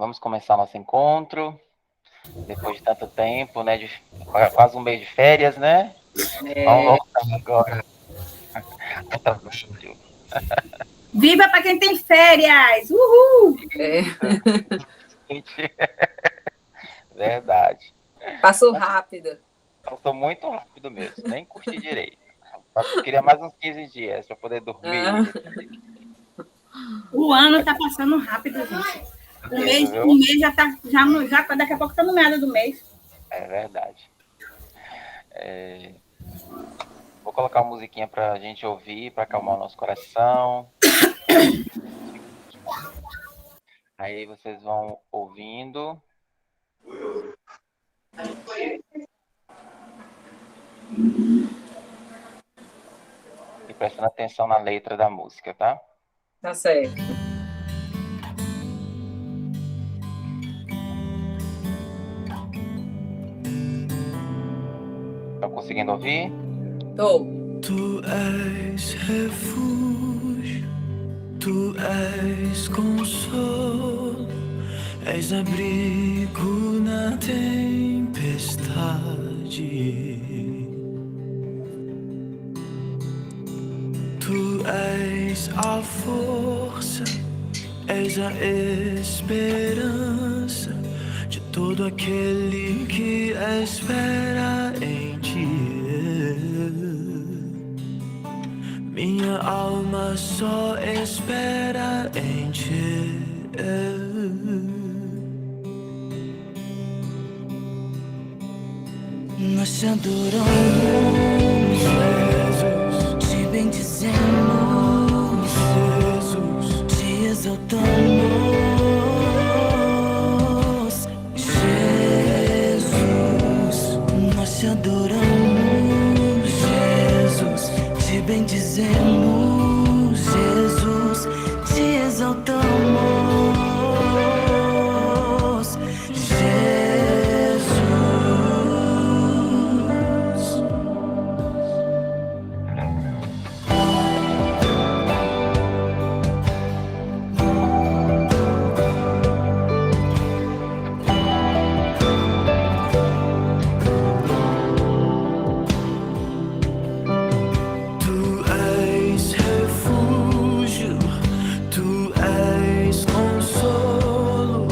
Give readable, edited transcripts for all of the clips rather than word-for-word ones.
Vamos começar nosso encontro. Depois de tanto tempo, né? De quase um mês de férias, né? Vamos voltar agora. Viva para quem tem férias! Uhul! Verdade. Passou rápido. Passou muito rápido mesmo, nem curti direito. Queria mais uns 15 dias para poder dormir. O ano está passando rápido, gente. O mês já está, daqui a pouco está no meio do mês. É verdade. Vou colocar uma musiquinha para a gente ouvir, para acalmar o nosso coração. Aí vocês vão ouvindo. E prestando atenção na letra da música, tá? Tá certo. Estão conseguindo ouvir? Tô. Tu és refúgio, tu és consolo, és abrigo na tempestade. Tu és a força, és a esperança de todo aquele que espera em ti. Minha alma só espera em ti. Nós te adoramos, Jesus, te bendizemos, Jesus, te exaltamos, Jesus. Nós te adoramos, Jesus, te bendizemos, Jesus, te exaltamos, Jesus. Tu és refúgio, tu és consolo,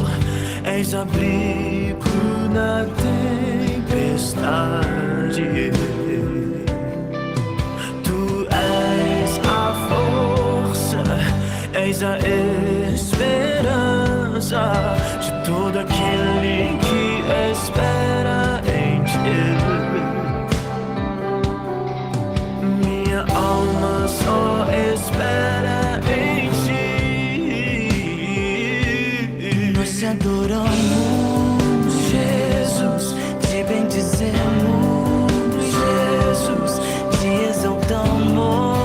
és abrigo na tempestade. Tu és a força, és a esperança de todo aquele que espera em ti. Minha alma só espera em ti. Nós te adoramos, Jesus, te bendizemos, Jesus, te exaltamos,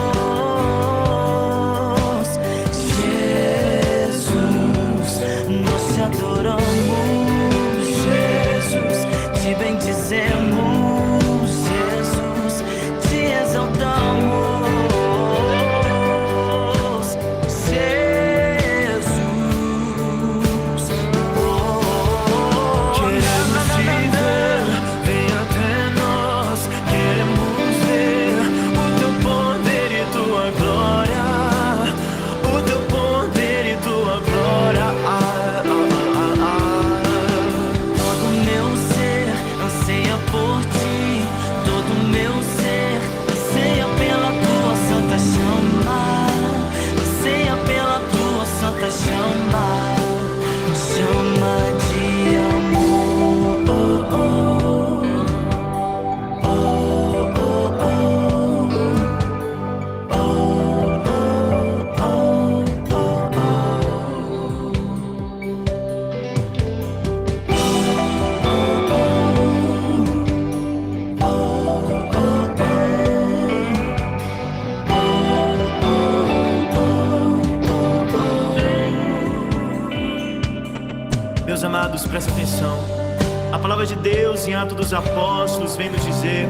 Jesus. Nós te adoramos, Jesus, te bendizemos, Jesus, te exaltamos, Jesus. Queremos te ver, vem até nós. Queremos ver o teu poder e tua glória, o teu poder e tua glória. Todo meu ser anseia por ti, todo meu ser anseia pela tua santa chama, anseia pela tua santa chama, chama de amor. Meus amados, presta atenção. A palavra de Deus em Atos dos Apóstolos vem nos dizer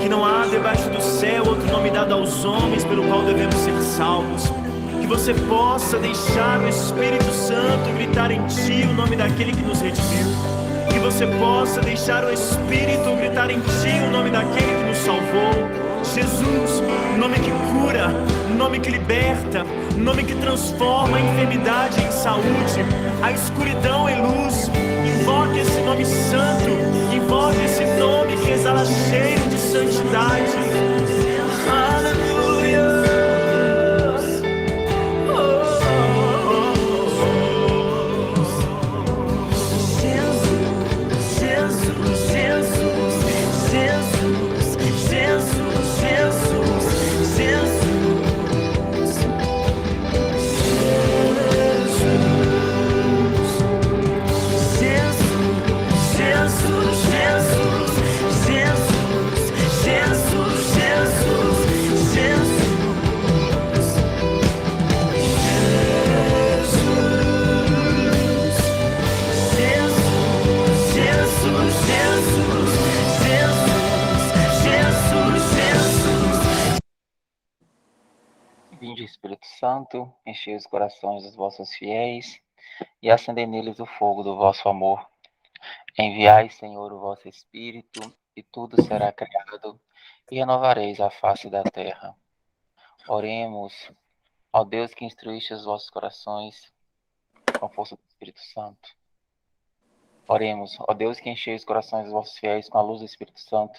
que não há debaixo do céu outro nome dado aos homens pelo qual devemos ser salvos. Que você possa deixar o Espírito Santo gritar em ti o nome daquele que nos redimiu. Que você possa deixar o Espírito gritar em ti o nome daquele que nos salvou. Jesus, nome que cura, nome que liberta, nome que transforma a enfermidade em saúde, a escuridão em luz. Invoque esse nome santo, invoque esse nome que exala cheiro de santidade. Aleluia. Vinde, Espírito Santo, enchei os corações dos vossos fiéis e acendei neles o fogo do vosso amor. Enviai, Senhor, o vosso Espírito, e tudo será criado, e renovareis a face da terra. Oremos, ó Deus que instruíste os vossos corações com a força do Espírito Santo. Oremos, ó Deus que enchei os corações dos vossos fiéis com a luz do Espírito Santo.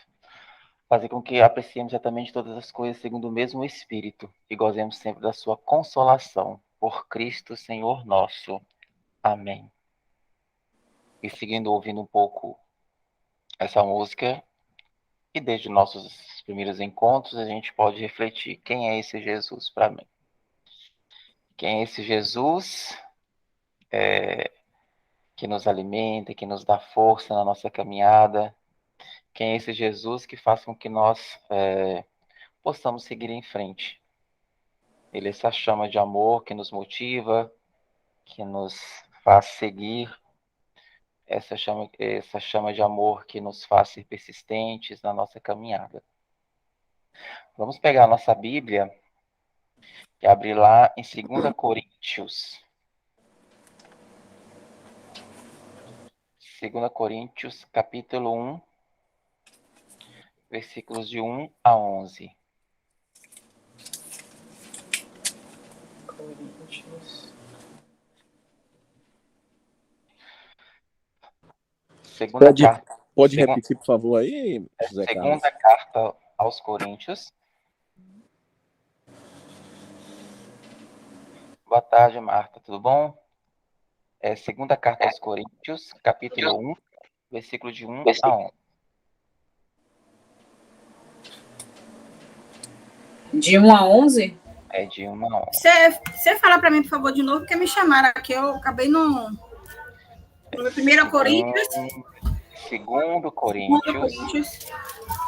Fazer com que apreciemos exatamente todas as coisas segundo o mesmo Espírito e gozemos sempre da sua consolação. Por Cristo, Senhor nosso. Amém. E seguindo ouvindo um pouco essa música, e desde nossos primeiros encontros, a gente pode refletir quem é esse Jesus para mim. Quem é esse Jesus que nos alimenta, que nos dá força na nossa caminhada. Quem é esse Jesus que faz com que nós possamos seguir em frente. Ele é essa chama de amor que nos motiva, que nos faz seguir, essa chama de amor que nos faz ser persistentes na nossa caminhada. Vamos pegar a nossa Bíblia e abrir lá em 2 Coríntios. 2 Coríntios, capítulo 1, versículos de 1 a 11. Coríntios. Pode repetir, por favor, aí, José Carlos? Segunda carta aos Coríntios. Boa tarde, Marta, tudo bom? Segunda carta aos Coríntios, capítulo 1, versículo de 1 a 11. De 1 a 11? De 1 a 11. Você fala para mim, por favor, de novo, porque me chamaram aqui, eu acabei no 1 Coríntios. 2 Coríntios,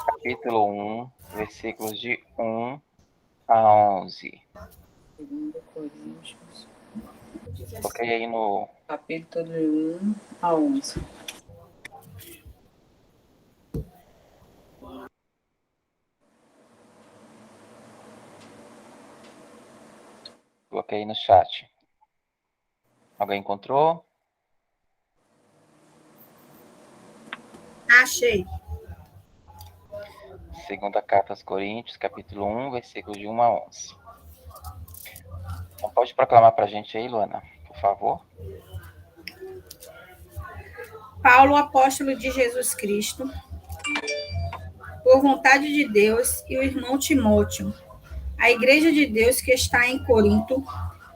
capítulo 1, versículos de 1 a 11. 2 Coríntios. Coloquei aí no... Capítulo 1 a 11. Coloquei aí no chat. Alguém encontrou? Achei. Segunda carta aos Coríntios, capítulo 1, versículos de 1 a 11. Então pode proclamar para a gente aí, Luana, por favor. Paulo, apóstolo de Jesus Cristo, por vontade de Deus, e o irmão Timóteo, a igreja de Deus que está em Corinto,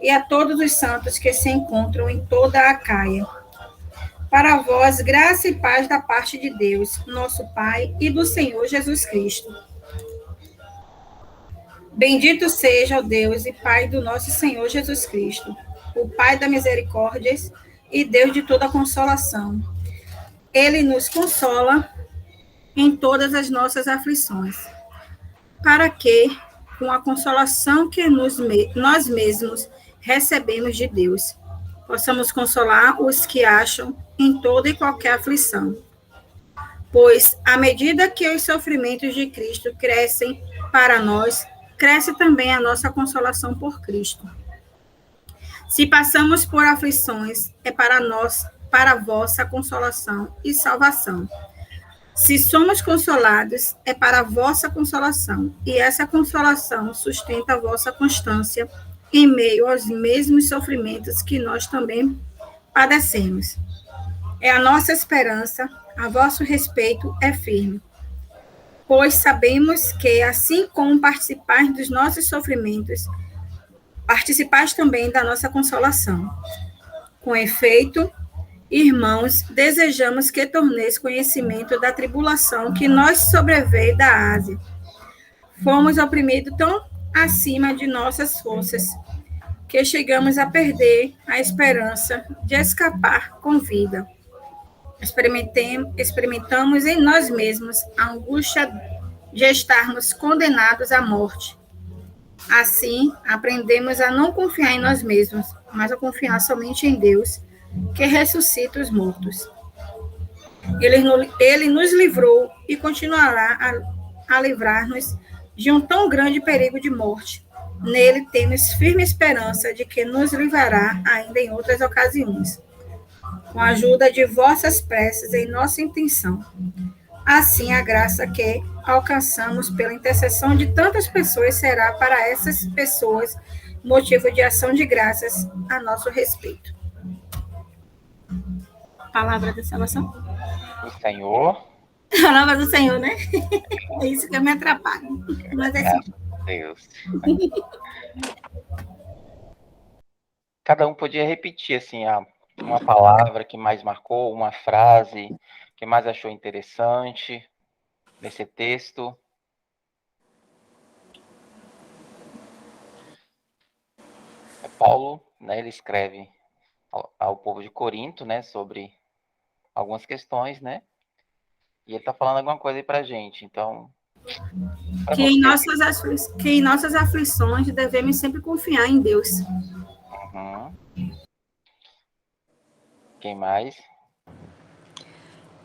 e a todos os santos que se encontram em toda a Acaia. Para vós, graça e paz da parte de Deus, nosso Pai, e do Senhor Jesus Cristo. Bendito seja o Deus e Pai do nosso Senhor Jesus Cristo, o Pai da misericórdia e Deus de toda consolação. Ele nos consola em todas as nossas aflições, para que, com a consolação que nós mesmos recebemos de Deus, possamos consolar os que acham em toda e qualquer aflição. Pois, à medida que os sofrimentos de Cristo crescem para nós, cresce também a nossa consolação por Cristo. Se passamos por aflições, é para nós, para a vossa consolação e salvação. Se somos consolados, é para a vossa consolação, e essa consolação sustenta a vossa constância em meio aos mesmos sofrimentos que nós também padecemos. É a nossa esperança, a vosso respeito é firme, pois sabemos que, assim como participais dos nossos sofrimentos, participais também da nossa consolação. Com efeito, irmãos, desejamos que torneis conhecimento da tribulação que nos sobreveio da Ásia. Fomos oprimidos tão acima de nossas forças, que chegamos a perder a esperança de escapar com vida. Experimentamos em nós mesmos a angústia de estarmos condenados à morte. Assim, aprendemos a não confiar em nós mesmos, mas a confiar somente em Deus, que ressuscita os mortos. Ele nos livrou e continuará a livrar-nos de um tão grande perigo de morte. Nele temos firme esperança de que nos livrará ainda em outras ocasiões, com a ajuda de vossas preces em nossa intenção. Assim, a graça que alcançamos pela intercessão de tantas pessoas será para essas pessoas motivo de ação de graças a nosso respeito. Palavra da salvação. O Senhor. Palavra do Senhor, né? É isso que eu me atrapalho. Mas é assim. Deus. Cada um podia repetir assim uma palavra que mais marcou, uma frase que mais achou interessante nesse texto. Paulo, né, ele escreve ao povo de Corinto, né, sobre algumas questões, né? E ele está falando alguma coisa aí para a gente. Então, que em nossas aflições devemos sempre confiar em Deus. Uhum. Quem mais?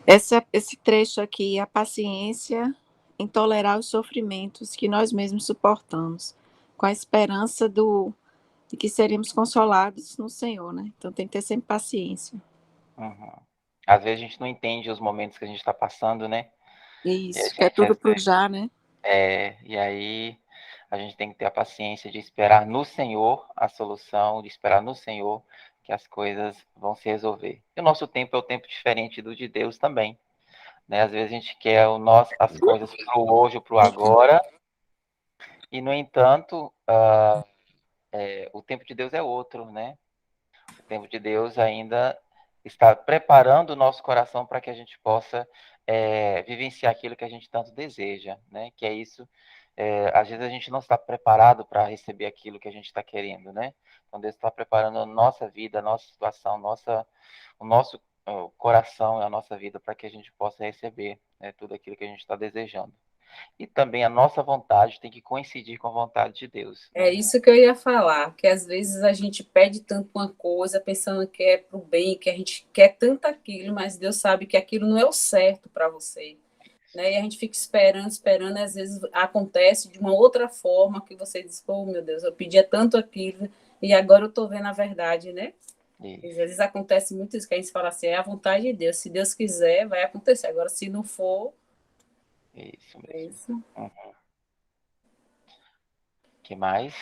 Esse trecho aqui, a paciência em tolerar os sofrimentos que nós mesmos suportamos, com a esperança de que seremos consolados no Senhor, né? Então tem que ter sempre paciência. Uhum. Às vezes a gente não entende os momentos que a gente está passando, né? Isso, que é tudo pro já, né? E aí a gente tem que ter a paciência de esperar no Senhor a solução, de esperar no Senhor que as coisas vão se resolver. E o nosso tempo é o tempo diferente do de Deus também, né? Às vezes a gente quer as coisas para o hoje ou para o agora, e no entanto, o tempo de Deus é outro, né? O tempo de Deus ainda está preparando o nosso coração para que a gente possa vivenciar aquilo que a gente tanto deseja, né? Que é isso. Às vezes a gente não está preparado para receber aquilo que a gente está querendo, né? Então Deus está preparando a nossa vida, a nossa situação, o nosso coração e a nossa vida para que a gente possa receber, né, tudo aquilo que a gente está desejando. E também a nossa vontade tem que coincidir com a vontade de Deus. É isso que eu ia falar, que às vezes a gente pede tanto uma coisa, pensando que é para o bem, que a gente quer tanto aquilo, mas Deus sabe que aquilo não é o certo para você. Né? E a gente fica esperando, e às vezes acontece de uma outra forma que você diz, oh meu Deus, eu pedia tanto aquilo, e agora eu estou vendo a verdade, né? Às vezes acontece muito isso, que a gente fala assim, é a vontade de Deus, se Deus quiser, vai acontecer, agora se não for... Isso mesmo. É isso. Uhum. Que mais?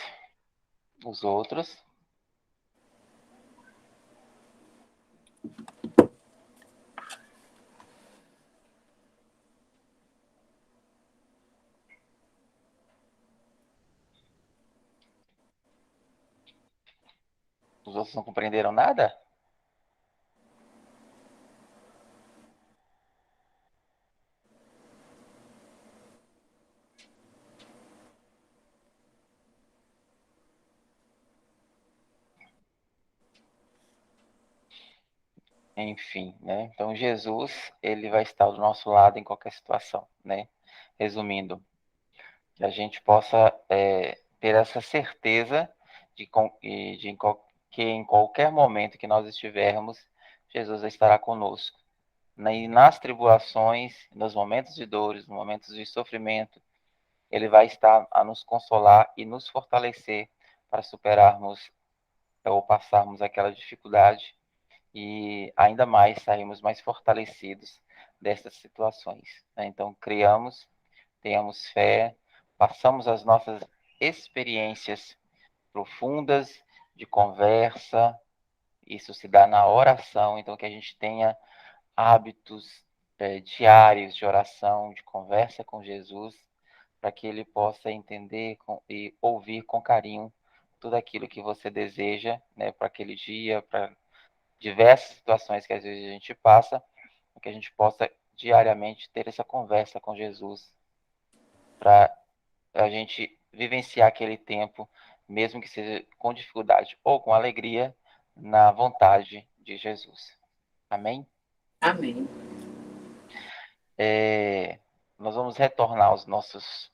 Os outros? Os outros não compreenderam nada? Enfim, né? Então Jesus, ele vai estar do nosso lado em qualquer situação, né? Resumindo, que a gente possa ter essa certeza que em qualquer momento que nós estivermos, Jesus estará conosco. E nas tribulações, nos momentos de dores, nos momentos de sofrimento, ele vai estar a nos consolar e nos fortalecer para superarmos ou passarmos aquela dificuldade e ainda mais sairmos mais fortalecidos dessas situações, né? Então, criamos, tenhamos fé, passamos as nossas experiências profundas de conversa, isso se dá na oração, então que a gente tenha hábitos diários de oração, de conversa com Jesus, para que ele possa entender e ouvir com carinho tudo aquilo que você deseja, né, para aquele dia, para diversas situações que às vezes a gente passa, para que a gente possa diariamente ter essa conversa com Jesus, para a gente vivenciar aquele tempo, mesmo que seja com dificuldade ou com alegria, na vontade de Jesus. Amém? Amém. Nós vamos retornar aos nossos.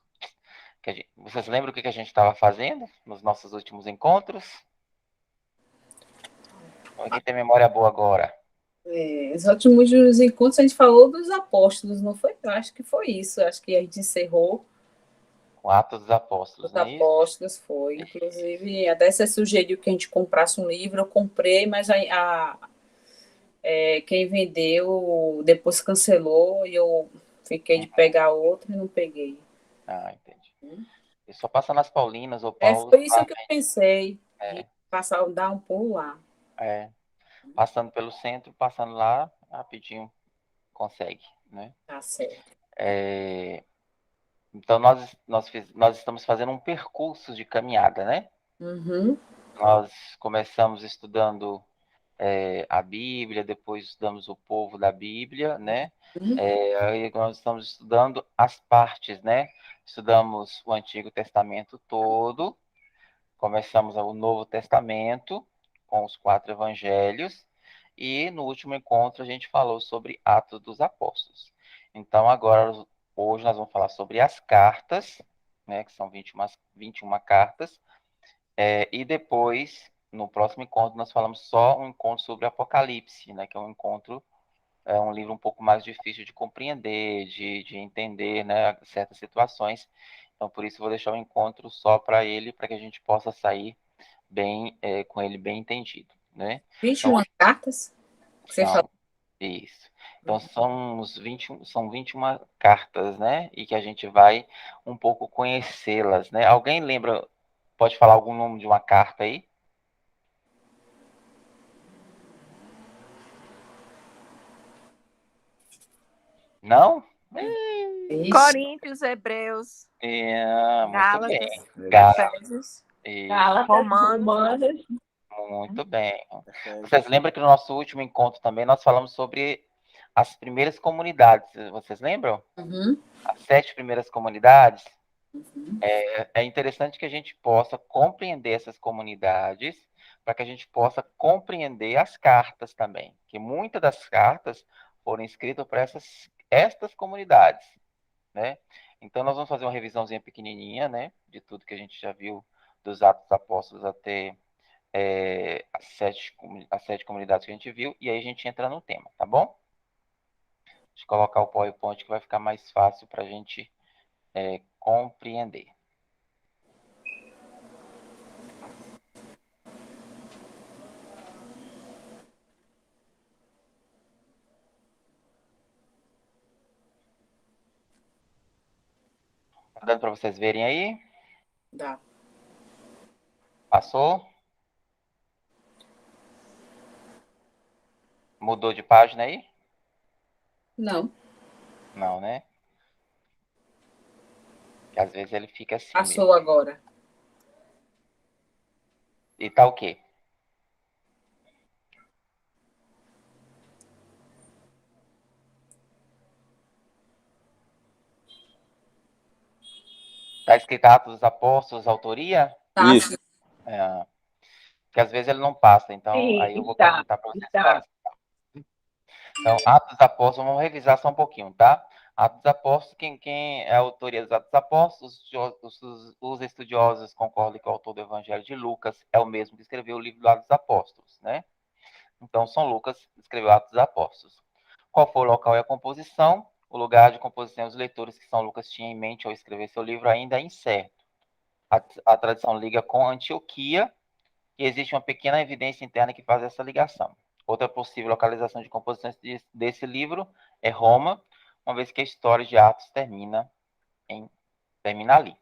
Vocês lembram o que a gente estava fazendo nos nossos últimos encontros? Quem tem memória boa agora? Os últimos encontros a gente falou dos apóstolos, não foi? Eu acho que foi isso. Acho que a gente encerrou Com Atos dos Apóstolos, os não é isso? apóstolos, foi. Inclusive, até você sugeriu que a gente comprasse um livro, eu comprei, mas quem vendeu depois cancelou e eu fiquei de pegar outro e não peguei. Ah, entendi. E só passa nas Paulinas ou É, Paulo. foi isso que eu pensei, de É, passar, dar um pulo lá. passando pelo centro, passando lá, rapidinho consegue, né? Tá certo. Então, nós estamos fazendo um percurso de caminhada, né? Uhum. Nós começamos estudando a Bíblia, depois estudamos o povo da Bíblia, né? Aí nós estamos estudando as partes, né? Estudamos o Antigo Testamento todo, começamos o Novo Testamento com os 4 evangelhos e no último encontro a gente falou sobre Atos dos Apóstolos. Então agora, hoje nós vamos falar sobre as cartas, né? Que são 21 cartas, e depois, no próximo encontro, nós falamos só um encontro sobre Apocalipse, né? Que é um encontro, um livro um pouco mais difícil de compreender, de entender, né? Certas situações. Então, por isso, eu vou deixar o encontro só para ele, para que a gente possa sair bem, com ele bem entendido, né? 21 cartas que você falou. Isso. Então, são 21 cartas, né? E que a gente vai um pouco conhecê-las, né? Alguém lembra, pode falar algum nome de uma carta aí? Não? Coríntios, Hebreus, Muito bem. Gálatas, Efésios, Isso, Romanos. muito bem. Vocês lembram que no nosso último encontro também nós falamos sobre as primeiras comunidades, vocês lembram? Uhum. As 7 primeiras comunidades. É interessante que a gente possa compreender essas comunidades, para que a gente possa compreender as cartas também, que muitas das cartas foram escritas para estas comunidades, né? Então nós vamos fazer uma revisãozinha pequenininha, né, de tudo que a gente já viu dos Atos dos Apóstolos até as 7 comunidades que a gente viu, e aí a gente entra no tema, tá bom? Deixa eu colocar o PowerPoint que vai ficar mais fácil para a gente compreender. Tá dando para vocês verem aí? Dá. Passou? Mudou de página aí? Não. Não, né? Que às vezes ele fica assim Passou mesmo. agora. E tá o quê? Tá escrito Atos dos Apóstolos, autoria? Tá. Isso. Que às vezes ele não passa, então aí eu vou perguntar para vocês. Então, Atos dos Apóstolos, vamos revisar só um pouquinho, tá? Atos dos Apóstolos, quem é a autoria dos Atos dos Apóstolos? Os estudiosos concordam que o autor do Evangelho de Lucas é o mesmo que escreveu o livro dos Atos dos Apóstolos, né? Então, São Lucas escreveu Atos dos Apóstolos. Qual foi o local e a composição? O lugar de composição, os leitores que São Lucas tinha em mente ao escrever seu livro ainda é incerto. A tradição liga com Antioquia, e existe uma pequena evidência interna que faz essa ligação. Outra possível localização de composições desse livro é Roma, uma vez que a história de Atos termina ali.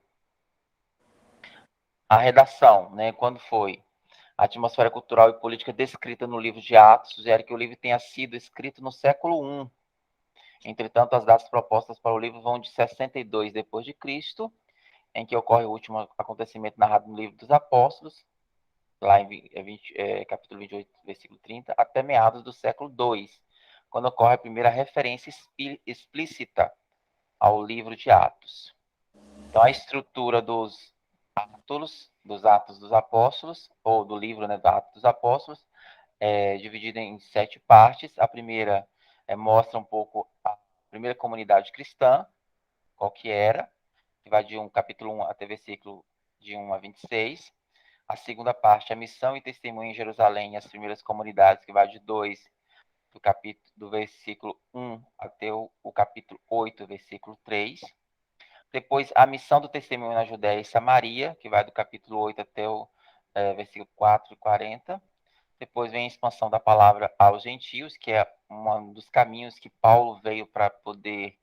A redação, né, quando foi? A atmosfera cultural e política descrita no livro de Atos sugere que o livro tenha sido escrito no século I. Entretanto, as datas propostas para o livro vão de 62 depois de Cristo, em que ocorre o último acontecimento narrado no livro dos Apóstolos, lá em capítulo 28, versículo 30, até meados do século II, quando ocorre a primeira referência explícita ao livro de Atos. Então, a estrutura dos Atos dos Apóstolos, ou do livro, né, do Atos dos Apóstolos, é dividida em 7 partes. A primeira mostra um pouco a primeira comunidade cristã, qual que era, que vai de capítulo 1 até versículo de 1 a 26. A segunda parte, a missão e testemunho em Jerusalém e as primeiras comunidades, que vai de 2 do versículo 1 até o capítulo 8, versículo 3. Depois, a missão do testemunho na Judéia e Samaria, que vai do capítulo 8 até o versículo 4 e 40. Depois vem a expansão da palavra aos gentios, que é um dos caminhos que Paulo veio para poder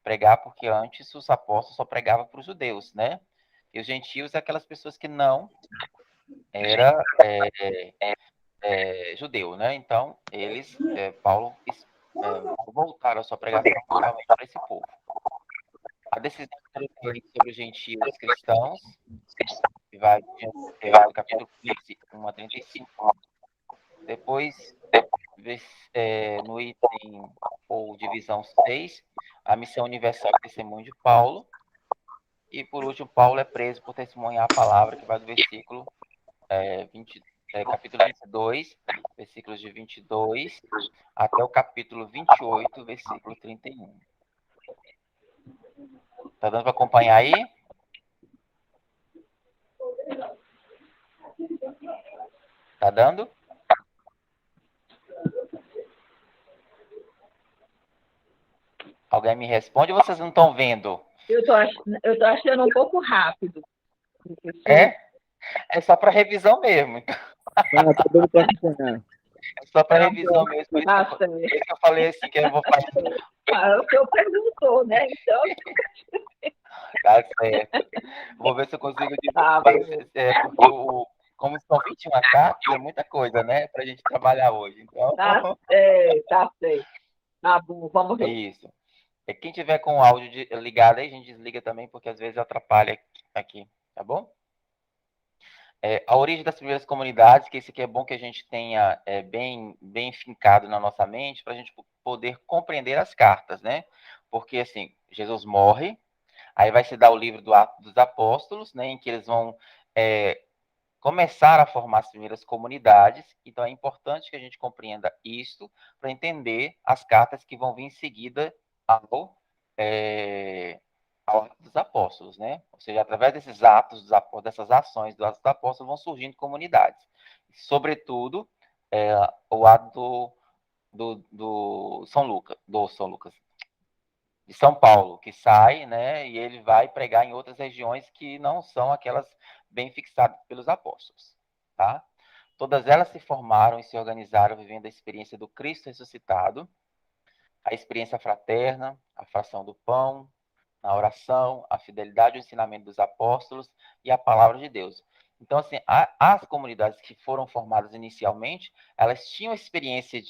pregar, porque antes os apóstolos só pregavam para os judeus, né? E os gentios é aquelas pessoas que não era judeu, né? Então, Paulo voltaram a sua pregação realmente para esse povo. A decisão sobre os gentios cristãos, que vai do capítulo 15, 1 a 35. Depois, no item ou divisão 6, a missão universal e testemunho de Paulo. E, por último, Paulo é preso por testemunhar a palavra, que vai do versículo capítulo 22, versículos de 22 até o capítulo 28, versículo 31. Tá dando para acompanhar aí? Tá dando? Alguém me responde ou vocês não estão vendo? Eu tô achando um pouco rápido. É só para revisão mesmo. Tá dando para acompanhar. É só para revisão mesmo. Por isso que eu falei assim, que eu vou fazer. O senhor perguntou, né? Então. Tá certo. Vou ver se eu consigo dividir. Porque como são 21 cartas, é muita coisa, né? Para a gente trabalhar hoje. Então. Tá certo. Tá bom, vamos ver. Isso. Quem tiver com o áudio ligado aí, a gente desliga também, porque às vezes atrapalha aqui, tá bom? A origem das primeiras comunidades, que isso aqui é bom que a gente tenha bem fincado na nossa mente, para a gente poder compreender as cartas, né? Porque, assim, Jesus morre, aí vai se dar o livro do Atos dos Apóstolos, né? Em que eles vão começar a formar as primeiras comunidades. Então, é importante que a gente compreenda isso para entender as cartas que vão vir em seguida ao Atos dos Apóstolos, né? Ou seja, através desses atos dos apóstolos, dessas ações dos Atos dos Apóstolos, vão surgindo comunidades. Sobretudo, o ato do São Lucas, de São Paulo, que sai, né? E ele vai pregar em outras regiões que não são aquelas bem fixadas pelos apóstolos, tá? Todas elas se formaram e se organizaram vivendo a experiência do Cristo ressuscitado, a experiência fraterna, a fração do pão, a oração, a fidelidade ao ensinamento dos apóstolos e a palavra de Deus. Então, assim, as comunidades que foram formadas inicialmente, elas tinham experiência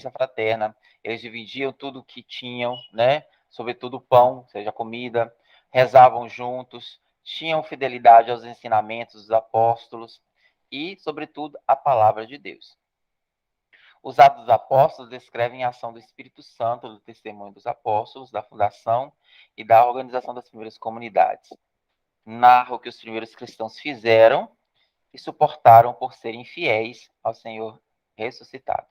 fraterna, eles dividiam tudo o que tinham, né? Sobretudo o pão, seja comida, rezavam juntos, tinham fidelidade aos ensinamentos dos apóstolos e, sobretudo, a palavra de Deus. Os Atos dos Apóstolos descrevem a ação do Espírito Santo, do testemunho dos apóstolos, da fundação e da organização das primeiras comunidades. Narra o que os primeiros cristãos fizeram e suportaram por serem fiéis ao Senhor ressuscitado.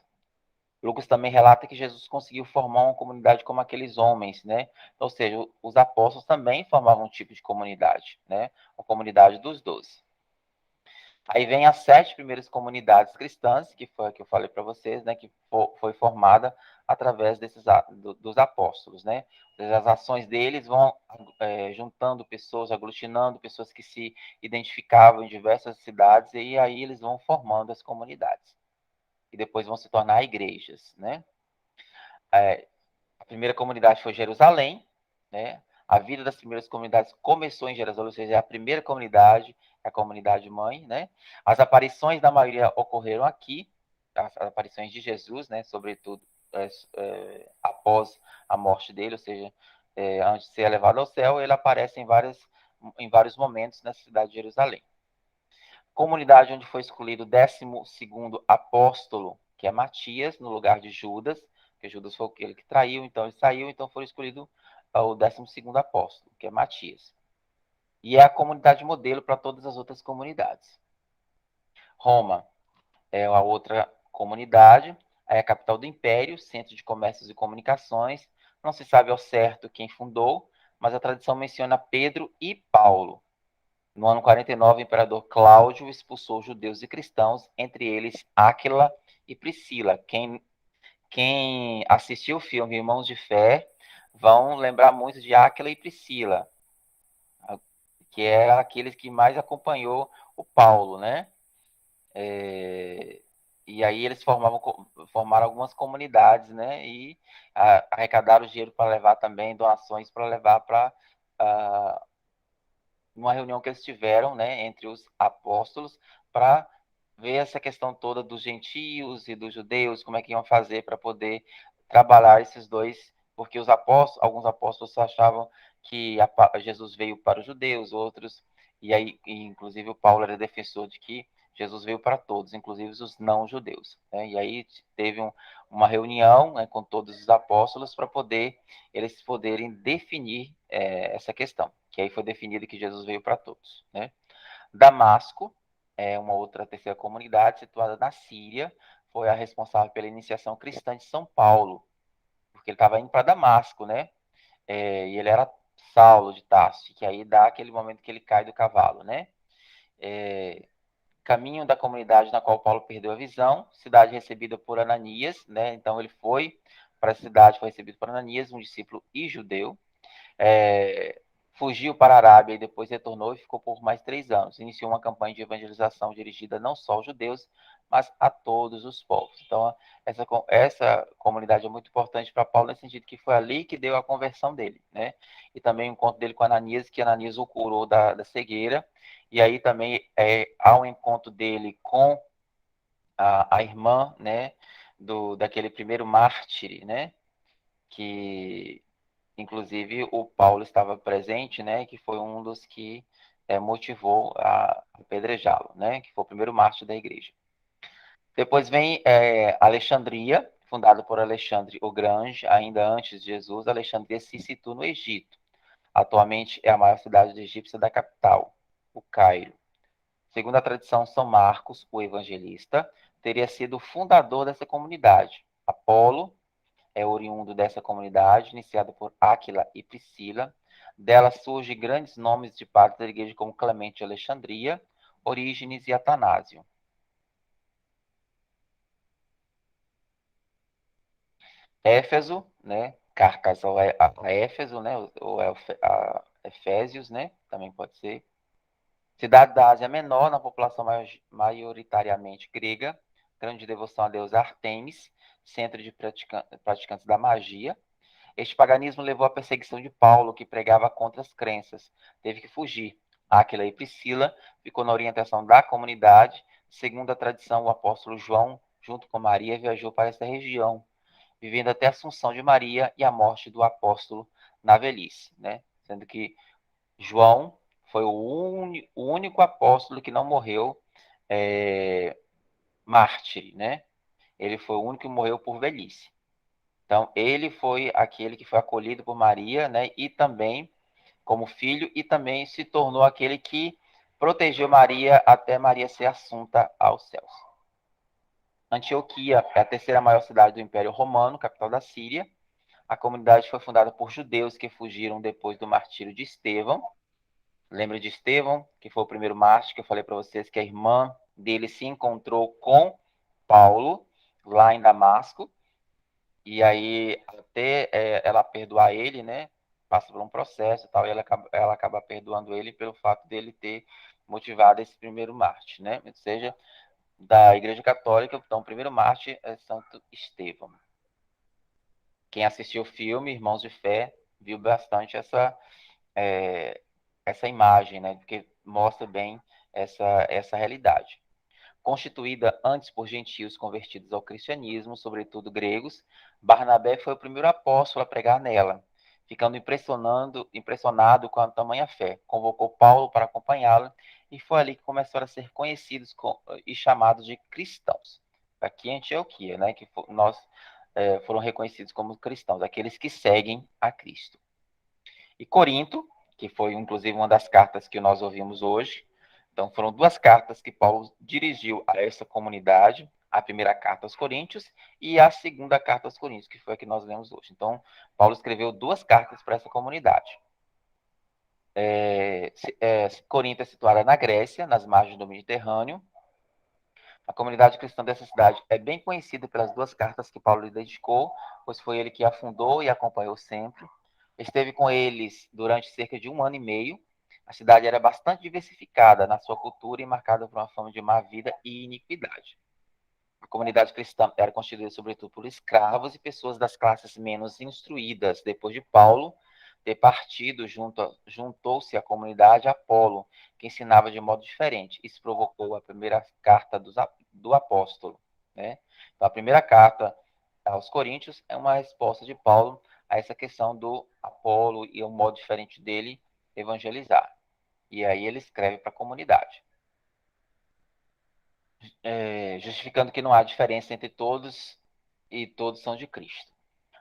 Lucas também relata que Jesus conseguiu formar uma comunidade como aqueles homens, né? Ou seja, os apóstolos também formavam um tipo de comunidade, né? A comunidade dos 12. Aí vem as 7 primeiras comunidades cristãs, que foi a que eu falei para vocês, né, que foi formada através dos apóstolos, né? As ações deles vão juntando pessoas, aglutinando pessoas que se identificavam em diversas cidades, e aí eles vão formando as comunidades. E depois vão se tornar igrejas, né? A primeira comunidade foi Jerusalém, né? A vida das primeiras comunidades começou em Jerusalém, ou seja, a primeira comunidade, a comunidade mãe, né? As aparições da maioria ocorreram aqui, as aparições de Jesus, né? Sobretudo após a morte dele, ou seja, antes de ser elevado ao céu, ele aparece em vários momentos na cidade de Jerusalém. Comunidade onde foi escolhido o 12º apóstolo, que é Matias, no lugar de Judas, porque Judas foi aquele que traiu, então ele saiu, então foi escolhido o 12º apóstolo, que é Matias. E é a comunidade modelo para todas as outras comunidades. Roma é a outra comunidade, é a capital do império, centro de comércios e comunicações. Não se sabe ao certo quem fundou, mas a tradição menciona Pedro e Paulo. No ano 49, o imperador Cláudio expulsou judeus e cristãos, entre eles Áquila e Priscila. Quem assistiu o filme Irmãos de Fé vão lembrar muito de Áquila e Priscila, que eram aqueles que mais acompanhou o Paulo, né? E aí eles formaram algumas comunidades, né? E arrecadaram dinheiro para levar também, doações para levar para uma reunião que eles tiveram, né, entre os apóstolos, para ver essa questão toda dos gentios e dos judeus, como é que iam fazer para poder trabalhar esses dois, porque alguns apóstolos achavam que Jesus veio para os judeus, outros, e aí, inclusive, o Paulo era defensor de que Jesus veio para todos, inclusive os não-judeus, né? E aí teve uma reunião, né, com todos os apóstolos para eles poderem definir essa questão, que aí foi definido que Jesus veio para todos, né? Damasco é uma outra terceira comunidade situada na Síria, foi a responsável pela iniciação cristã de São Paulo, porque ele estava indo para Damasco, né? E ele era Saulo de Tarso, que aí dá aquele momento que ele cai do cavalo, né? Caminho da comunidade na qual Paulo perdeu a visão, cidade recebida por Ananias, né? Então ele foi para a cidade, foi recebido por Ananias, um discípulo e judeu. Fugiu para a Arábia e depois retornou e ficou por mais 3 anos. Iniciou uma campanha de evangelização dirigida não só aos judeus, mas a todos os povos. Então, essa comunidade é muito importante para Paulo, nesse sentido que foi ali que deu a conversão dele, né? E também o encontro dele com Ananias, que Ananias o curou da cegueira. E aí também há um encontro dele com a irmã, né? Daquele primeiro mártir, né? Que inclusive o Paulo estava presente, né, que foi um dos que motivou a apedrejá-lo, né, que foi o primeiro mártir da igreja. Depois vem Alexandria, fundada por Alexandre o Grande, ainda antes de Jesus. Alexandria se situa no Egito. Atualmente é a maior cidade egípcia da capital, o Cairo. Segundo a tradição, São Marcos, o evangelista, teria sido o fundador dessa comunidade. Apolo é oriundo dessa comunidade, iniciada por Áquila e Priscila. Dela surgem grandes nomes de padres da igreja como Clemente de Alexandria, Orígenes e Atanásio. Éfeso, né? Carcas a Éfeso, né? Ou a Efésios, né? Também pode ser. Cidade da Ásia Menor, na população maioritariamente grega, grande devoção a deusa Artemis, centro de praticantes da magia. Este paganismo levou à perseguição de Paulo, que pregava contra as crenças. Teve que fugir. Áquila e Priscila ficou na orientação da comunidade. Segundo a tradição, o apóstolo João, junto com Maria, viajou para essa região, vivendo até a Assunção de Maria e a morte do apóstolo na velhice, né? Sendo que João foi o único apóstolo que não morreu mártir, né? Ele foi o único que morreu por velhice. Então, ele foi aquele que foi acolhido por Maria, né? E também como filho, e também se tornou aquele que protegeu Maria até Maria ser assunta aos céus. Antioquia é a terceira maior cidade do Império Romano, capital da Síria. A comunidade foi fundada por judeus que fugiram depois do martírio de Estevão. Lembra de Estevão, que foi o primeiro mártir, que eu falei para vocês que a irmã dele se encontrou com Paulo, lá em Damasco, e aí até ela perdoar ele, né, passa por um processo e tal, e ela acaba perdoando ele pelo fato dele ter motivado esse primeiro mártir, né, ou seja, da Igreja Católica, então o primeiro mártir é Santo Estevão. Quem assistiu o filme, Irmãos de Fé, viu bastante essa imagem, né, porque mostra bem essa realidade. Constituída antes por gentios convertidos ao cristianismo, sobretudo gregos, Barnabé foi o primeiro apóstolo a pregar nela. Ficando impressionado com a tamanha fé, convocou Paulo para acompanhá-lo e foi ali que começaram a ser conhecidos e chamados de cristãos. Aqui em Antioquia, né, que foram reconhecidos como cristãos, aqueles que seguem a Cristo. E Corinto, que foi inclusive uma das cartas que nós ouvimos hoje. Então, foram duas cartas que Paulo dirigiu a essa comunidade, a primeira carta aos Coríntios e a segunda carta aos Coríntios, que foi a que nós lemos hoje. Então, Paulo escreveu duas cartas para essa comunidade. Corinto é situada na Grécia, nas margens do Mediterrâneo. A comunidade cristã dessa cidade é bem conhecida pelas duas cartas que Paulo lhe dedicou, pois foi ele que a fundou e acompanhou sempre. Esteve com eles durante cerca de 1 ano e meio. A cidade era bastante diversificada na sua cultura e marcada por uma fama de má vida e iniquidade. A comunidade cristã era constituída sobretudo por escravos e pessoas das classes menos instruídas. Depois de Paulo ter partido, juntou-se à comunidade Apolo, que ensinava de modo diferente. Isso provocou a primeira carta do apóstolo, né? Então, a primeira carta aos Coríntios é uma resposta de Paulo a essa questão do Apolo e um modo diferente dele evangelizar. E aí ele escreve para a comunidade, justificando que não há diferença entre todos e todos são de Cristo.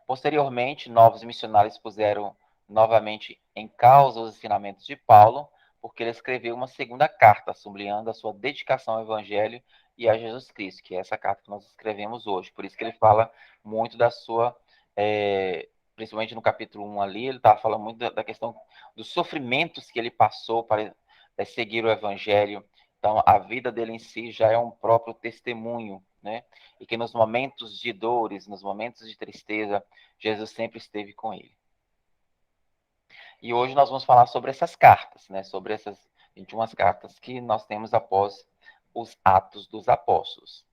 Posteriormente, novos missionários puseram novamente em causa os ensinamentos de Paulo, porque ele escreveu uma segunda carta, sublinhando a sua dedicação ao Evangelho e a Jesus Cristo, que é essa carta que nós escrevemos hoje. Por isso que ele fala muito da sua, principalmente no capítulo 1 ali, ele estava falando muito da questão dos sofrimentos que ele passou para seguir o Evangelho. Então, a vida dele em si já é um próprio testemunho, né? E que nos momentos de dores, nos momentos de tristeza, Jesus sempre esteve com ele. E hoje nós vamos falar sobre essas cartas, né? Sobre essas 21 cartas que nós temos após os Atos dos Apóstolos.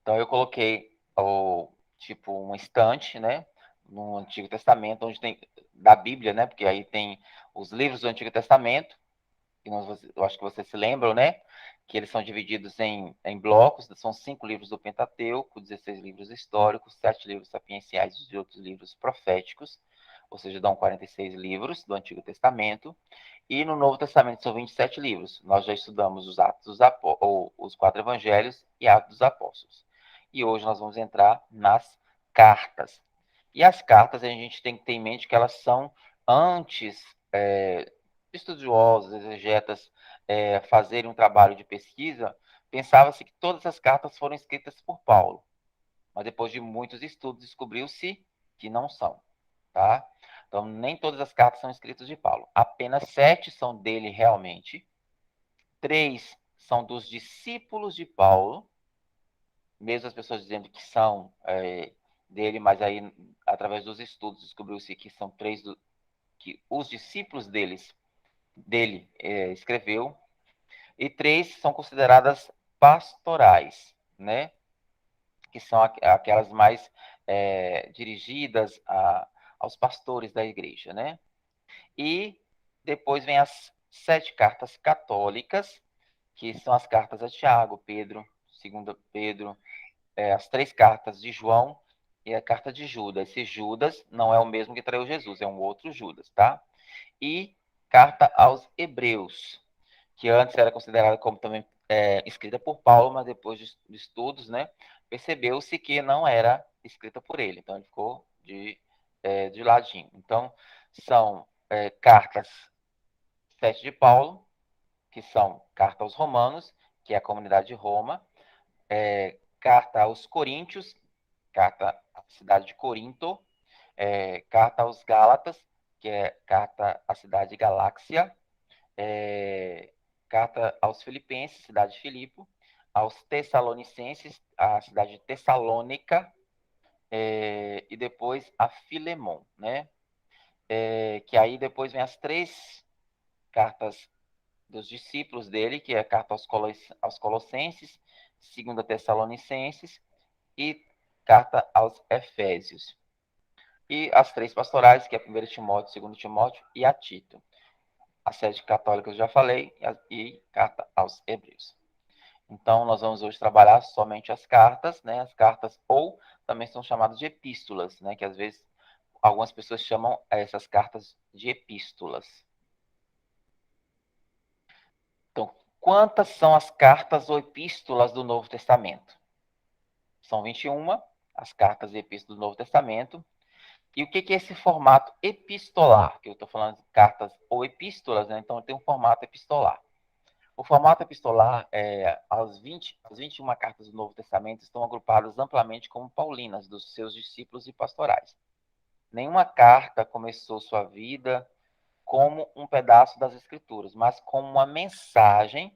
Então, eu coloquei um estante, né? No Antigo Testamento, onde tem da Bíblia, né? Porque aí tem os livros do Antigo Testamento, eu acho que vocês se lembram, né? Que eles são divididos em blocos, são 5 livros do Pentateuco, 16 livros históricos, 7 livros sapienciais e outros livros proféticos, ou seja, dão 46 livros do Antigo Testamento, e no Novo Testamento são 27 livros. Nós já estudamos os os 4 Evangelhos e Atos dos Apóstolos. E hoje nós vamos entrar nas cartas. E as cartas, a gente tem que ter em mente que elas são antes estudiosos, exegetas, fazerem um trabalho de pesquisa, pensava-se que todas as cartas foram escritas por Paulo. Mas depois de muitos estudos, descobriu-se que não são. Tá? Então, nem todas as cartas são escritas de Paulo. Apenas 7 são dele realmente. 3 são dos discípulos de Paulo. Mesmo as pessoas dizendo que são dele, mas aí, através dos estudos, descobriu-se que são 3 que os discípulos dele escreveu, e 3 são consideradas pastorais, né? Que são aquelas mais dirigidas aos pastores da igreja, né? E depois vem as 7 cartas católicas, que são as cartas a Tiago, Pedro, 2 Pedro, as 3 cartas de João e a carta de Judas. Esse Judas não é o mesmo que traiu Jesus, é um outro Judas, tá? E carta aos Hebreus, que antes era considerada como também escrita por Paulo, mas depois de estudos, né, percebeu-se que não era escrita por ele, então ele ficou de ladinho. Então, são cartas 7 de Paulo, que são carta aos Romanos, que é a comunidade de Roma, carta aos Coríntios, carta à cidade de Corinto, carta aos Gálatas, que é carta à cidade de Galáxia, carta aos Filipenses, cidade de Filipe, aos Tessalonicenses, a cidade de Tessalônica, e depois a Filemon, né? Que aí depois vem as 3 cartas dos discípulos dele, que é a carta aos Colossenses, 2 Tessalonicenses e carta aos Efésios. E as 3 pastorais, que é 1 Timóteo, 2 Timóteo e a Tito. A sede católica eu já falei, e carta aos Hebreus. Então, nós vamos hoje trabalhar somente as cartas, né? As cartas, ou também são chamadas de epístolas, né? Que às vezes algumas pessoas chamam essas cartas de epístolas. Então, quantas são as cartas ou epístolas do Novo Testamento? São 21, as cartas e epístolas do Novo Testamento. E o que é esse formato epistolar? Que eu estou falando de cartas ou epístolas, né? Então, tem um formato epistolar. O formato epistolar, as 21 cartas do Novo Testamento estão agrupadas amplamente como paulinas, dos seus discípulos e pastorais. Nenhuma carta começou sua vida como um pedaço das Escrituras, mas como uma mensagem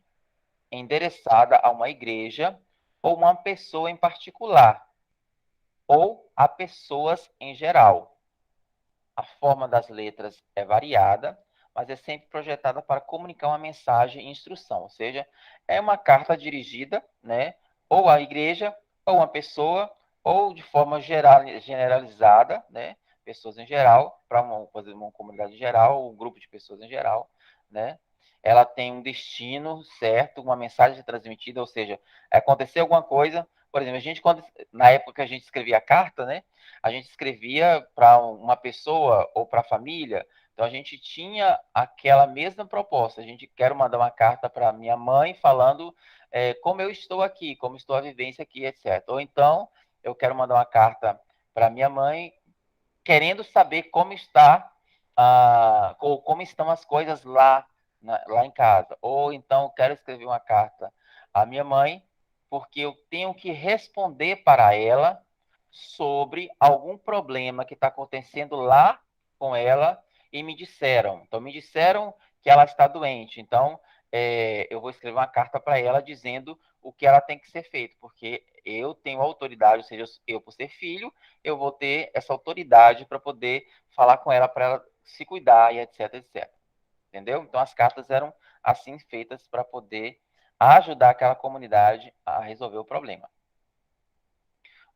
endereçada a uma igreja ou uma pessoa em particular, ou a pessoas em geral. A forma das letras é variada, mas é sempre projetada para comunicar uma mensagem e instrução, ou seja, é uma carta dirigida, né, ou à igreja, ou a uma pessoa, ou de forma generalizada, né, pessoas em geral, para uma comunidade geral, um grupo de pessoas em geral, né. Ela tem um destino certo, uma mensagem transmitida, ou seja, aconteceu alguma coisa, por exemplo, na época que a gente escrevia a carta, né, a gente escrevia para uma pessoa ou para a família, então a gente tinha aquela mesma proposta. A gente quer mandar uma carta para minha mãe falando como eu estou aqui, como estou a vivência aqui, etc. Ou então eu quero mandar uma carta para minha mãe querendo saber como está ou como estão as coisas lá em casa. Ou então eu quero escrever uma carta à minha mãe porque eu tenho que responder para ela sobre algum problema que está acontecendo lá com ela e me disseram. Então, me disseram que ela está doente. Então, eu vou escrever uma carta para ela dizendo o que ela tem que ser feito, porque eu tenho autoridade, ou seja, eu por ser filho, eu vou ter essa autoridade para poder falar com ela, para ela se cuidar e etc, etc. Entendeu? Então, as cartas eram assim feitas para poder ajudar aquela comunidade a resolver o problema.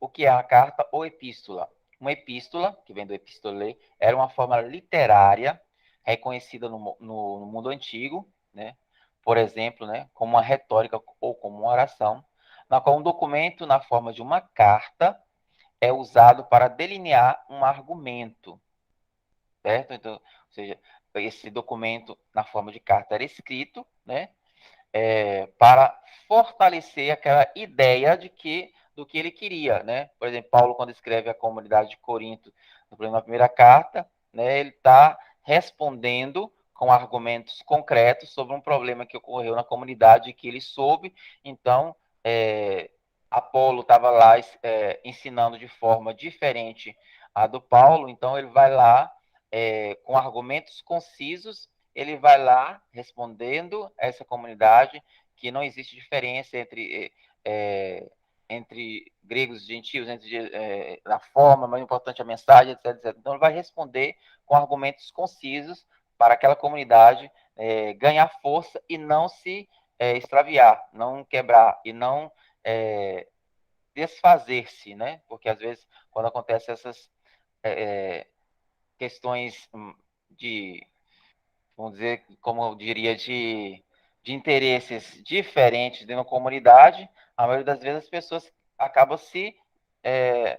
O que é uma carta ou epístola? Uma epístola, que vem do epistolê, era uma forma literária reconhecida no mundo antigo, né? Por exemplo, né, como uma retórica ou como uma oração, na qual um documento na forma de uma carta é usado para delinear um argumento, certo? Então, ou seja, esse documento na forma de carta era escrito, né, para fortalecer aquela ideia do que ele queria, né? Por exemplo, Paulo, quando escreve a comunidade de Corinto, na primeira carta, né, ele está respondendo com argumentos concretos sobre um problema que ocorreu na comunidade que ele soube. Então, Apolo estava lá ensinando de forma diferente a do Paulo, então ele vai lá com argumentos concisos, ele vai lá respondendo a essa comunidade que não existe diferença entre gregos e gentios, na forma, mais importante a mensagem, etc, etc. Então ele vai responder com argumentos concisos para aquela comunidade ganhar força e não se extraviar, não quebrar e não desfazer-se, né? Porque às vezes quando acontecem essas questões de, vamos dizer, como eu diria, de interesses diferentes dentro da comunidade, a maioria das vezes as pessoas acabam se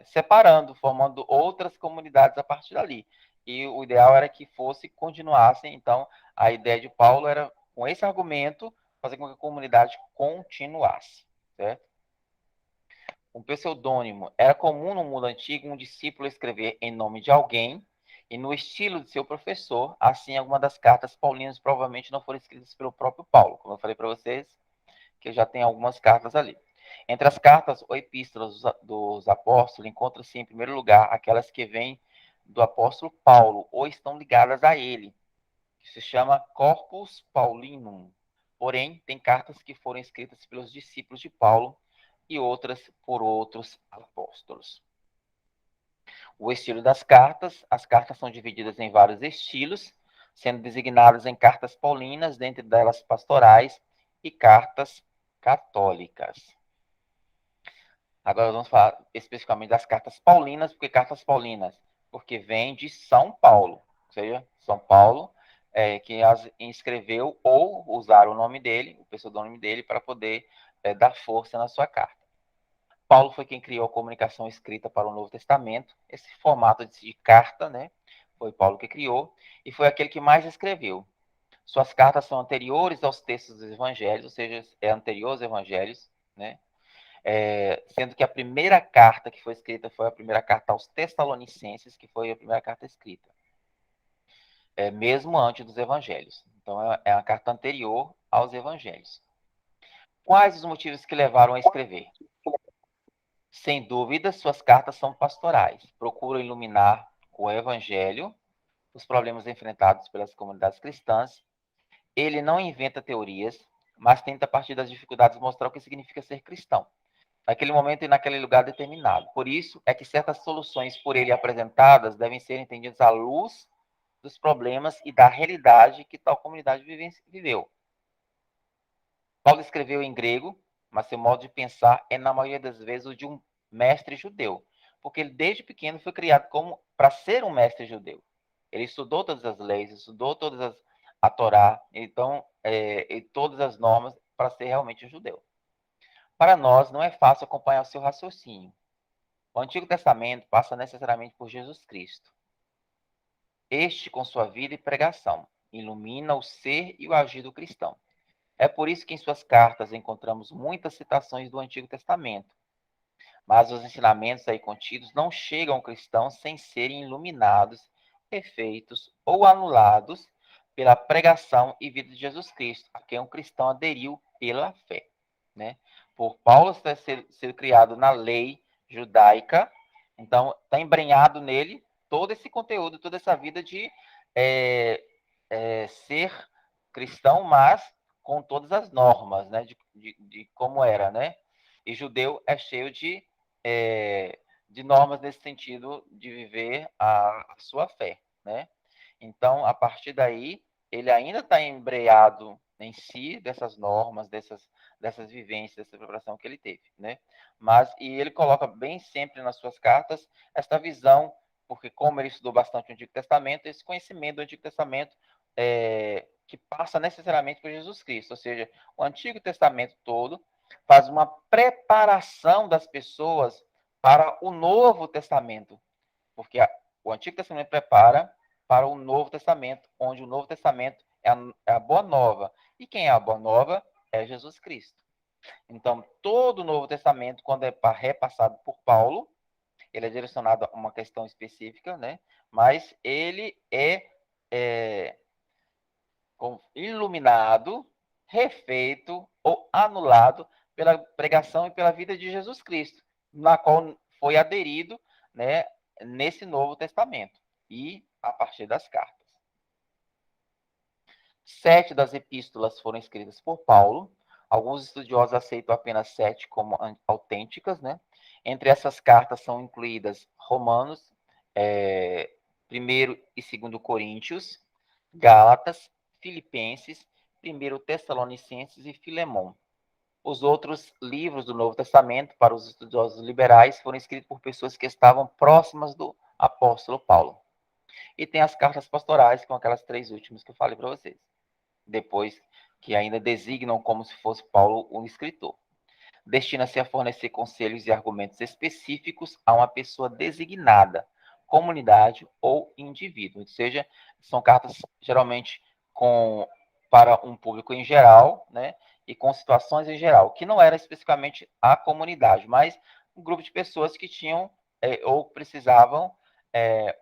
separando, formando outras comunidades a partir dali. E o ideal era que continuassem. Então, a ideia de Paulo era, com esse argumento, fazer com que a comunidade continuasse, certo? Um pseudônimo. Era comum no mundo antigo um discípulo escrever em nome de alguém e no estilo de seu professor. Assim, algumas das cartas paulinas provavelmente não foram escritas pelo próprio Paulo, como eu falei para vocês, que já tem algumas cartas ali. Entre as cartas ou epístolas dos apóstolos, encontra-se, em primeiro lugar, aquelas que vêm do apóstolo Paulo ou estão ligadas a ele. que se chama Corpus Paulinum. Porém, tem cartas que foram escritas pelos discípulos de Paulo e outras por outros apóstolos. O estilo das cartas: as cartas são divididas em vários estilos, sendo designadas em cartas paulinas, dentre delas pastorais e cartas católicas. Agora vamos falar especificamente das cartas paulinas. Por que cartas paulinas? Porque vem de São Paulo, ou seja, São Paulo que as escreveu ou usaram o nome dele, o pseudônimo dele, para poder dar força na sua carta. Paulo foi quem criou a comunicação escrita para o Novo Testamento. Esse formato de carta, né, foi Paulo que criou, e foi aquele que mais escreveu. Suas cartas são anteriores aos textos dos evangelhos, ou seja, é anterior aos evangelhos, né? Sendo que a primeira carta que foi escrita foi a primeira carta aos Tessalonicenses, que foi a primeira carta escrita, mesmo antes dos evangelhos. Então, é uma carta anterior aos evangelhos. Quais os motivos que levaram a escrever? Sem dúvida, suas cartas são pastorais. Procuram iluminar com o evangelho os problemas enfrentados pelas comunidades cristãs. Ele não inventa teorias, mas tenta, a partir das dificuldades, mostrar o que significa ser cristão, naquele momento e naquele lugar determinado. Por isso é que certas soluções por ele apresentadas devem ser entendidas à luz dos problemas e da realidade que tal comunidade viveu. Paulo escreveu em grego, mas seu modo de pensar é, na maioria das vezes, o de um mestre judeu, porque ele, desde pequeno, foi criado para ser um mestre judeu. Ele estudou todas as leis, estudou a Torá, então, e todas as normas para ser realmente um judeu. Para nós, não é fácil acompanhar o seu raciocínio. O Antigo Testamento passa necessariamente por Jesus Cristo. Este, com sua vida e pregação, ilumina o ser e o agir do cristão. É por isso que em suas cartas encontramos muitas citações do Antigo Testamento. Mas os ensinamentos aí contidos não chegam ao cristão sem serem iluminados, refeitos ou anulados pela pregação e vida de Jesus Cristo, a quem o cristão aderiu pela fé, né? Por Paulo ter sido criado na lei judaica, então está embrenhado nele todo esse conteúdo, toda essa vida de ser cristão, mas com todas as normas, né, de como era, né? E judeu é cheio de normas nesse sentido de viver a sua fé, né? Então, a partir daí, ele ainda está embreado em si dessas normas, dessas vivências, dessa preparação que ele teve, né? E ele coloca bem sempre nas suas cartas esta visão, porque como ele estudou bastante o Antigo Testamento, esse conhecimento do Antigo Testamento que passa necessariamente por Jesus Cristo, ou seja, o Antigo Testamento todo faz uma preparação das pessoas para o Novo Testamento, porque o Antigo Testamento prepara para o Novo Testamento, onde o Novo Testamento é a Boa Nova. E quem é a Boa Nova? É Jesus Cristo. Então, todo o Novo Testamento, quando é repassado por Paulo, ele é direcionado a uma questão específica, né? Mas ele é iluminado, refeito ou anulado pela pregação e pela vida de Jesus Cristo, na qual foi aderido, né, nesse Novo Testamento e a partir das cartas. 7 das epístolas foram escritas por Paulo. Alguns estudiosos aceitam apenas 7 como autênticas, né? Entre essas cartas são incluídas Romanos, 1º e 2º Coríntios, Gálatas, Filipenses, 1º Tessalonicenses e Filemão. Os outros livros do Novo Testamento, para os estudiosos liberais, foram escritos por pessoas que estavam próximas do apóstolo Paulo. E tem as cartas pastorais, que são aquelas 3 últimas que eu falei para vocês. Depois, que ainda designam como se fosse Paulo o escritor. Destina-se a fornecer conselhos e argumentos específicos a uma pessoa designada, comunidade ou indivíduo. Ou seja, são cartas geralmente para um público em geral, né? E com situações em geral, que não era especificamente a comunidade, mas um grupo de pessoas que tinham ou precisavam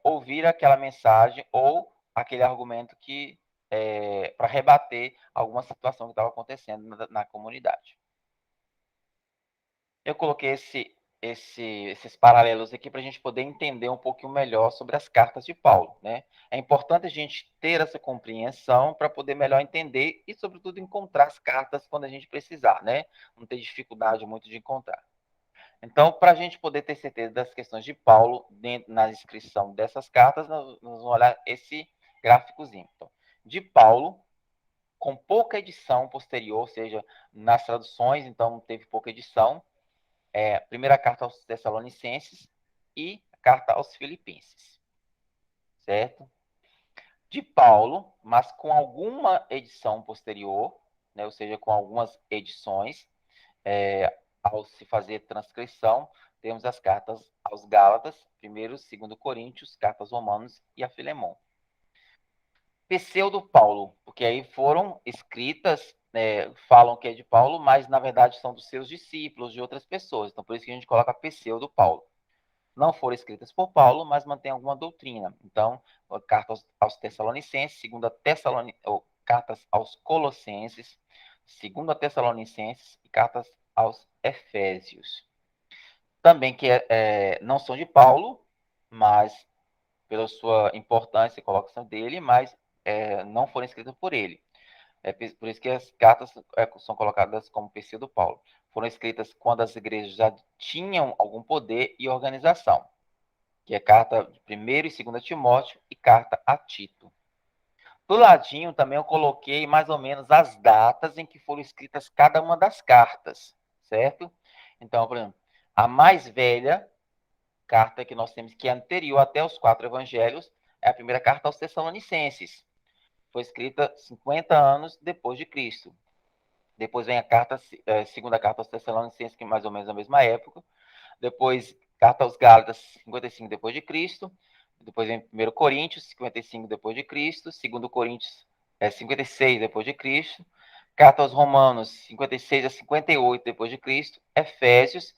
ouvir aquela mensagem ou aquele argumento que para rebater alguma situação que estava acontecendo na comunidade. Eu coloquei esses paralelos aqui para a gente poder entender um pouquinho melhor sobre as cartas de Paulo, né? É importante a gente ter essa compreensão para poder melhor entender e, sobretudo, encontrar as cartas quando a gente precisar, né? Não ter dificuldade muito de encontrar. Então, para a gente poder ter certeza das questões de Paulo na descrição dessas cartas, nós vamos olhar esse gráficozinho. Então, de Paulo, com pouca edição posterior, ou seja, nas traduções, então teve pouca edição, primeira carta aos Tessalonicenses e a carta aos Filipenses, certo? De Paulo, mas com alguma edição posterior, né, ou seja, com algumas edições, ao se fazer transcrição, temos as cartas aos Gálatas, 1º e 2º Coríntios, cartas Romanos e a Filemon. Pseudo Paulo, porque aí foram escritas, falam que é de Paulo, mas na verdade são dos seus discípulos, de outras pessoas. Então, por isso que a gente coloca pseudo Paulo. Não foram escritas por Paulo, mas mantém alguma doutrina. Então, cartas aos Tessalonicenses, cartas aos Colossenses, 2 Tessalonicenses e cartas aos Efésios. Também que não são de Paulo, mas pela sua importância e colocação dele, mas não foram escritas por ele. Por isso que as cartas são colocadas como pseudo Paulo. Foram escritas quando as igrejas já tinham algum poder e organização, que é carta de 1º e 2º Timóteo e carta a Tito. Do ladinho também eu coloquei mais ou menos as datas em que foram escritas cada uma das cartas, certo? Então, por exemplo, a mais velha carta que nós temos, que é anterior até os 4 evangelhos, é a primeira carta aos Tessalonicenses. Foi escrita 50 anos depois de Cristo. Depois vem a segunda carta aos Tessalonicenses, que é mais ou menos na mesma época. Depois, carta aos Gálatas, 55 depois de Cristo. Depois vem 1 Coríntios, 55 depois de Cristo. 2 Coríntios, 56 depois de Cristo. Carta aos Romanos, 56 a 58 depois de Cristo. Efésios,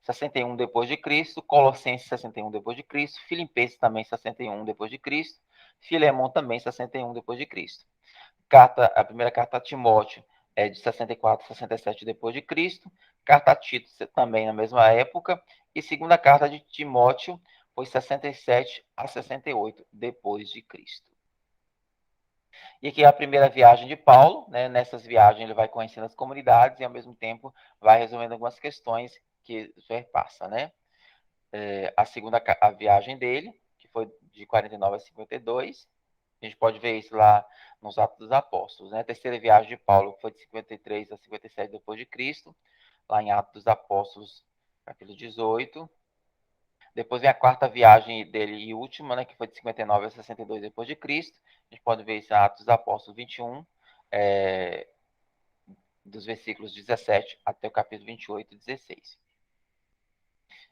61 depois de Cristo. Colossenses, 61 depois de Cristo. Filipenses também 61 depois de Cristo. Filemon também 61 depois de Cristo. A primeira carta a Timóteo é de 64 a 67 depois de Cristo. Carta a Tito também na mesma época. E segunda carta de Timóteo foi 67 a 68 depois de Cristo. E aqui é a primeira viagem de Paulo, né? Nessas viagens ele vai conhecendo as comunidades e ao mesmo tempo vai resolvendo algumas questões que passa, né? A segunda viagem dele, que foi de 49 a 52, a gente pode ver isso lá nos Atos dos Apóstolos, né? A terceira viagem de Paulo foi de 53 a 57 depois de Cristo, lá em Atos dos Apóstolos, capítulo 18. Depois vem a quarta viagem dele e última, né, que foi de 59 a 62 depois de Cristo. A gente pode ver isso em Atos dos Apóstolos 21, dos versículos 17 até o capítulo 28 e 16.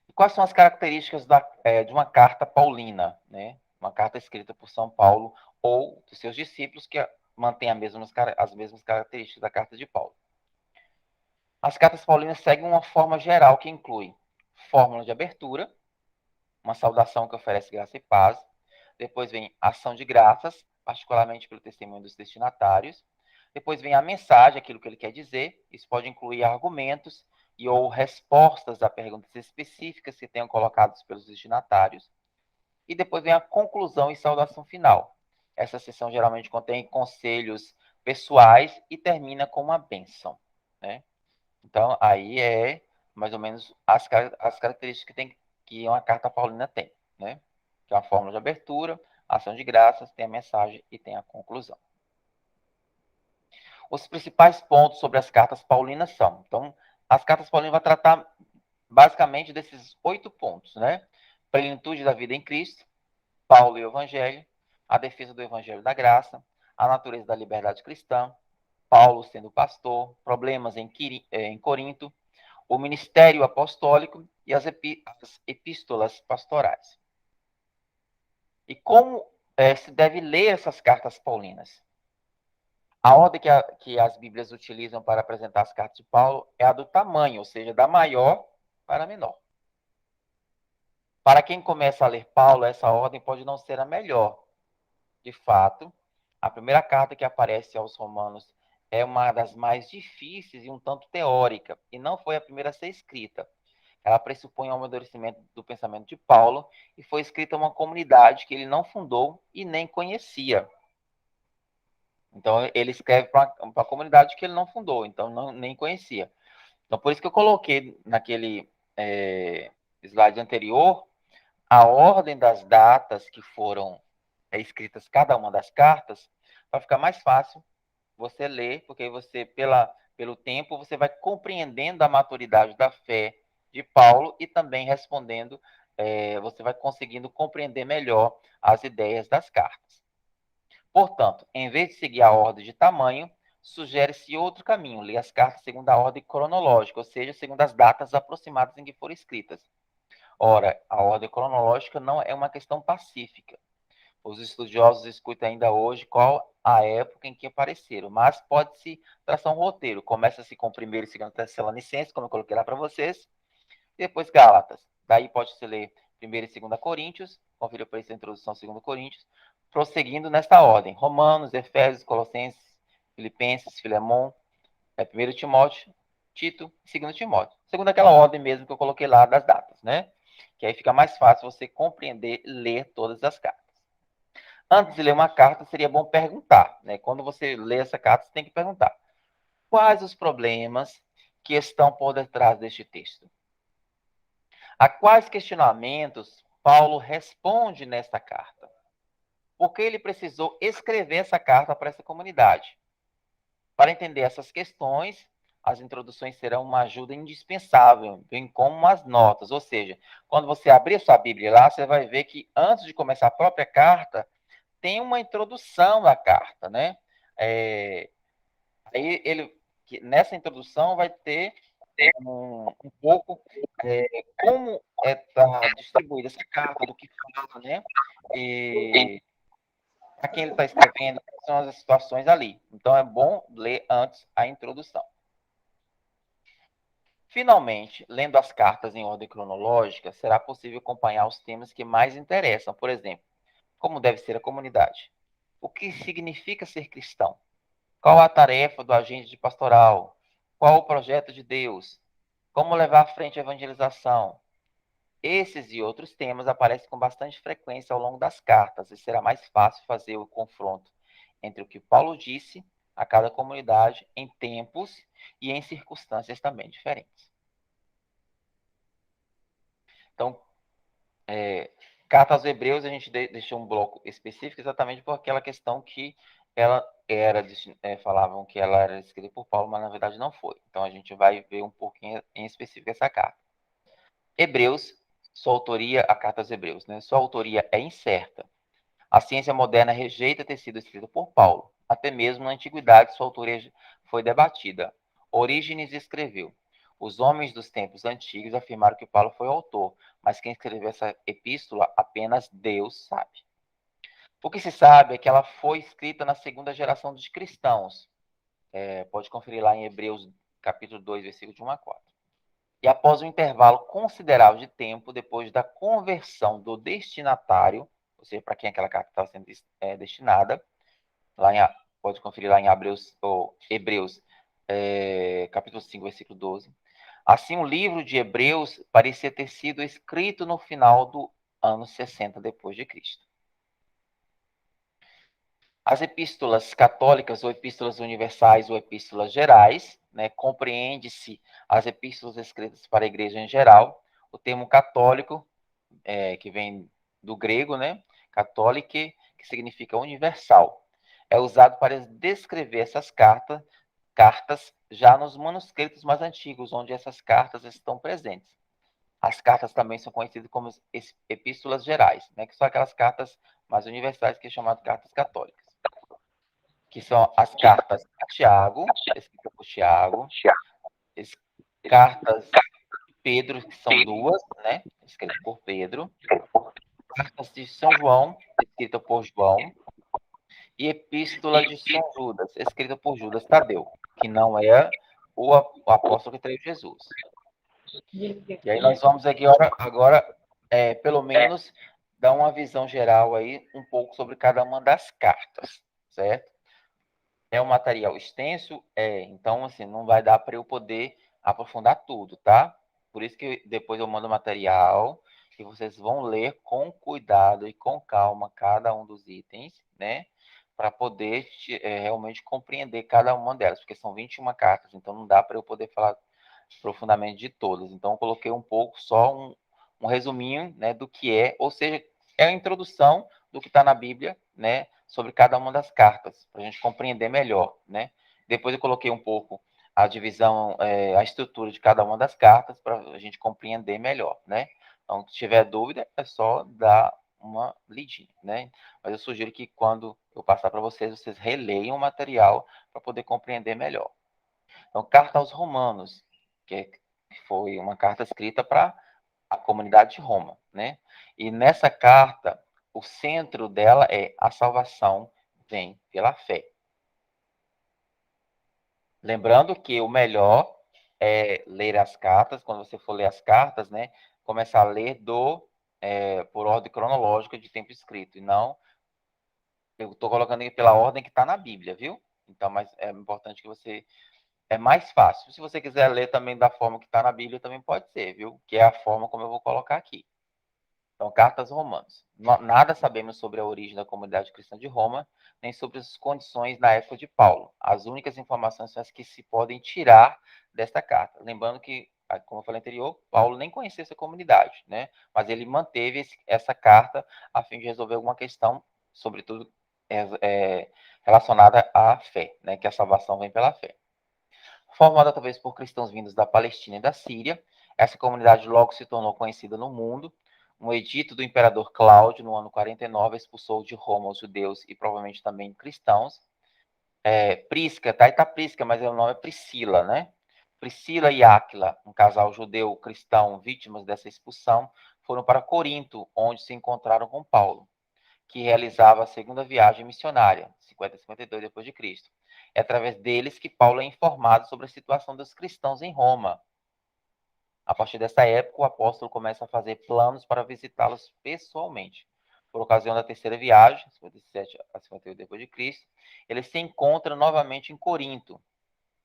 E quais são as características de uma carta paulina, né? Uma carta escrita por São Paulo ou dos seus discípulos, que mantém as mesmas características da carta de Paulo. As cartas paulinas seguem uma forma geral que inclui fórmula de abertura, uma saudação que oferece graça e paz. Depois vem ação de graças, particularmente pelo testemunho dos destinatários. Depois vem a mensagem, aquilo que ele quer dizer. Isso pode incluir argumentos ou respostas a perguntas específicas que tenham colocados pelos destinatários. E depois vem a conclusão e saudação final. Essa sessão geralmente contém conselhos pessoais e termina com uma bênção, né? Então, aí é mais ou menos as características que uma carta paulina tem, né? Que é uma fórmula de abertura, ação de graças, tem a mensagem e tem a conclusão. Os principais pontos sobre as cartas paulinas são, então, as cartas paulinas vão tratar basicamente desses 8 pontos, né? Plenitude da vida em Cristo, Paulo e o Evangelho, a defesa do Evangelho da Graça, a natureza da liberdade cristã, Paulo sendo pastor, problemas em Corinto, o ministério apostólico e as epístolas pastorais. E como se deve ler essas cartas paulinas? A ordem que as Bíblias utilizam para apresentar as cartas de Paulo é a do tamanho, ou seja, da maior para a menor. Para quem começa a ler Paulo, essa ordem pode não ser a melhor. De fato, a primeira carta que aparece aos Romanos é uma das mais difíceis e um tanto teórica, e não foi a primeira a ser escrita. ela pressupõe o amadurecimento do pensamento de Paulo e foi escrita a uma comunidade que ele não fundou e nem conhecia. Então, ele escreve para uma comunidade que ele não fundou, então nem conhecia. Então, por isso que eu coloquei naquele slide anterior a ordem das datas que foram escritas cada uma das cartas, para ficar mais fácil você ler, porque você, pelo tempo, você vai compreendendo a maturidade da fé de Paulo e também respondendo, você vai conseguindo compreender melhor as ideias das cartas. Portanto, em vez de seguir a ordem de tamanho, sugere-se outro caminho, ler as cartas segundo a ordem cronológica, ou seja, segundo as datas aproximadas em que foram escritas. Ora, a ordem cronológica não é uma questão pacífica. Os estudiosos discutem ainda hoje qual a época em que apareceram, mas pode-se traçar um roteiro. Começa-se com 1º e 2º Tessalonicenses, como eu coloquei lá para vocês, e depois Gálatas. Daí pode-se ler 1º e 2º Coríntios, confira para isso a introdução 2º Coríntios, prosseguindo nesta ordem: Romanos, Efésios, Colossenses, Filipenses, Filemon, 1º Timóteo, Tito e 2º Timóteo. Segundo aquela ordem mesmo que eu coloquei lá das datas, né? Que aí fica mais fácil você compreender e ler todas as cartas. Antes de ler uma carta, seria bom perguntar, né? Quando você lê essa carta, você tem que perguntar: quais os problemas que estão por detrás deste texto? A quais questionamentos Paulo responde nesta carta? Por que ele precisou escrever essa carta para essa comunidade? Para entender essas questões, as introduções serão uma ajuda indispensável, bem como as notas. Ou seja, quando você abrir sua Bíblia lá, você vai ver que antes de começar a própria carta, tem uma introdução da carta, né? Aí nessa introdução vai ter um pouco como está distribuída essa carta, do que fala, né? E a quem ele está escrevendo, quais são as situações ali. Então, é bom ler antes a introdução. Finalmente, lendo as cartas em ordem cronológica, será possível acompanhar os temas que mais interessam. Por exemplo, como deve ser a comunidade? O que significa ser cristão? Qual a tarefa do agente de pastoral? Qual o projeto de Deus? Como levar à frente a evangelização? Esses e outros temas aparecem com bastante frequência ao longo das cartas e será mais fácil fazer o confronto entre o que Paulo disse a cada comunidade em tempos e em circunstâncias também diferentes. Então, carta aos Hebreus, a gente deixou um bloco específico exatamente por aquela questão que ela falavam que ela era escrita por Paulo, mas na verdade não foi. Então, a gente vai ver um pouquinho em específico essa carta. Hebreus, sua autoria, a carta aos Hebreus, né? Sua autoria é incerta. A ciência moderna rejeita ter sido escrita por Paulo. Até mesmo na antiguidade, sua autoria foi debatida. Orígenes escreveu: os homens dos tempos antigos afirmaram que Paulo foi o autor, mas quem escreveu essa epístola apenas Deus sabe. O que se sabe é que ela foi escrita na segunda geração dos cristãos. Pode conferir lá em Hebreus capítulo 2, versículo de 1 a 4. E após um intervalo considerável de tempo, depois da conversão do destinatário, ou seja, para quem aquela carta estava sendo destinada, pode conferir lá em Hebreus capítulo 5, versículo 12. Assim, o livro de Hebreus parecia ter sido escrito no final do ano 60 depois de Cristo. As epístolas católicas, ou epístolas universais, ou epístolas gerais, né, compreende-se as epístolas escritas para a igreja em geral. O termo católico, que vem do grego, né, católique, que significa universal, é usado para descrever essas cartas já nos manuscritos mais antigos, onde essas cartas estão presentes. As cartas também são conhecidas como epístolas gerais, né, que são aquelas cartas mais universais, que é chamado cartas católicas, que são as cartas a Tiago, escritas por Tiago, cartas de Pedro, que são duas, né, escritas por Pedro, cartas de São João, escrita por João, e epístola de São Judas, escrita por Judas Tadeu, que não é o apóstolo que traiu Jesus. E aí nós vamos aqui agora pelo menos, dar uma visão geral aí, um pouco sobre cada uma das cartas, certo? É um material extenso? Então, assim, não vai dar para eu poder aprofundar tudo, tá? Por isso que depois eu mando material que vocês vão ler com cuidado e com calma cada um dos itens, né? Para poder realmente compreender cada uma delas, porque são 21 cartas, então não dá para eu poder falar profundamente de todas. Então eu coloquei um pouco, só um resuminho, né, do que é, ou seja, é a introdução do que está na Bíblia, né, sobre cada uma das cartas, para a gente compreender melhor, né. Depois eu coloquei um pouco a divisão, a estrutura de cada uma das cartas, para a gente compreender melhor, né. Então, se tiver dúvida, é só dar uma lidinha, né. Mas eu sugiro que quando eu passar para vocês, vocês releiam o material para poder compreender melhor. Então, carta aos Romanos, que foi uma carta escrita para a comunidade de Roma, né? E nessa carta, o centro dela é a salvação vem pela fé. Lembrando que o melhor é ler as cartas, quando você for ler as cartas, né? Começar a ler por ordem cronológica de tempo escrito, e não, eu estou colocando pela ordem que está na Bíblia, viu? Então, mas é importante que você é mais fácil. Se você quiser ler também da forma que está na Bíblia, também pode ser, viu? Que é a forma como eu vou colocar aqui. Então, cartas Romanas. Nada sabemos sobre a origem da comunidade cristã de Roma, nem sobre as condições na época de Paulo. As únicas informações são as que se podem tirar desta carta. Lembrando que, como eu falei anterior, Paulo nem conhecia essa comunidade, né? Mas ele manteve essa carta a fim de resolver alguma questão, sobretudo relacionada à fé, né? Que a salvação vem pela fé. Formada talvez por cristãos vindos da Palestina e da Síria, essa comunidade logo se tornou conhecida no mundo. Um edito do imperador Cláudio, no ano 49, expulsou de Roma os judeus e provavelmente também cristãos. Prisca, tá aí tá Prisca, mas o nome é Priscila, né? Priscila e Áquila, um casal judeu-cristão vítimas dessa expulsão, foram para Corinto, onde se encontraram com Paulo, que realizava a segunda viagem missionária, 50 e 52 depois de Cristo. É através deles que Paulo é informado sobre a situação dos cristãos em Roma. A partir dessa época, o apóstolo começa a fazer planos para visitá-los pessoalmente. Por ocasião da terceira viagem, 57 a 58 depois de Cristo, ele se encontra novamente em Corinto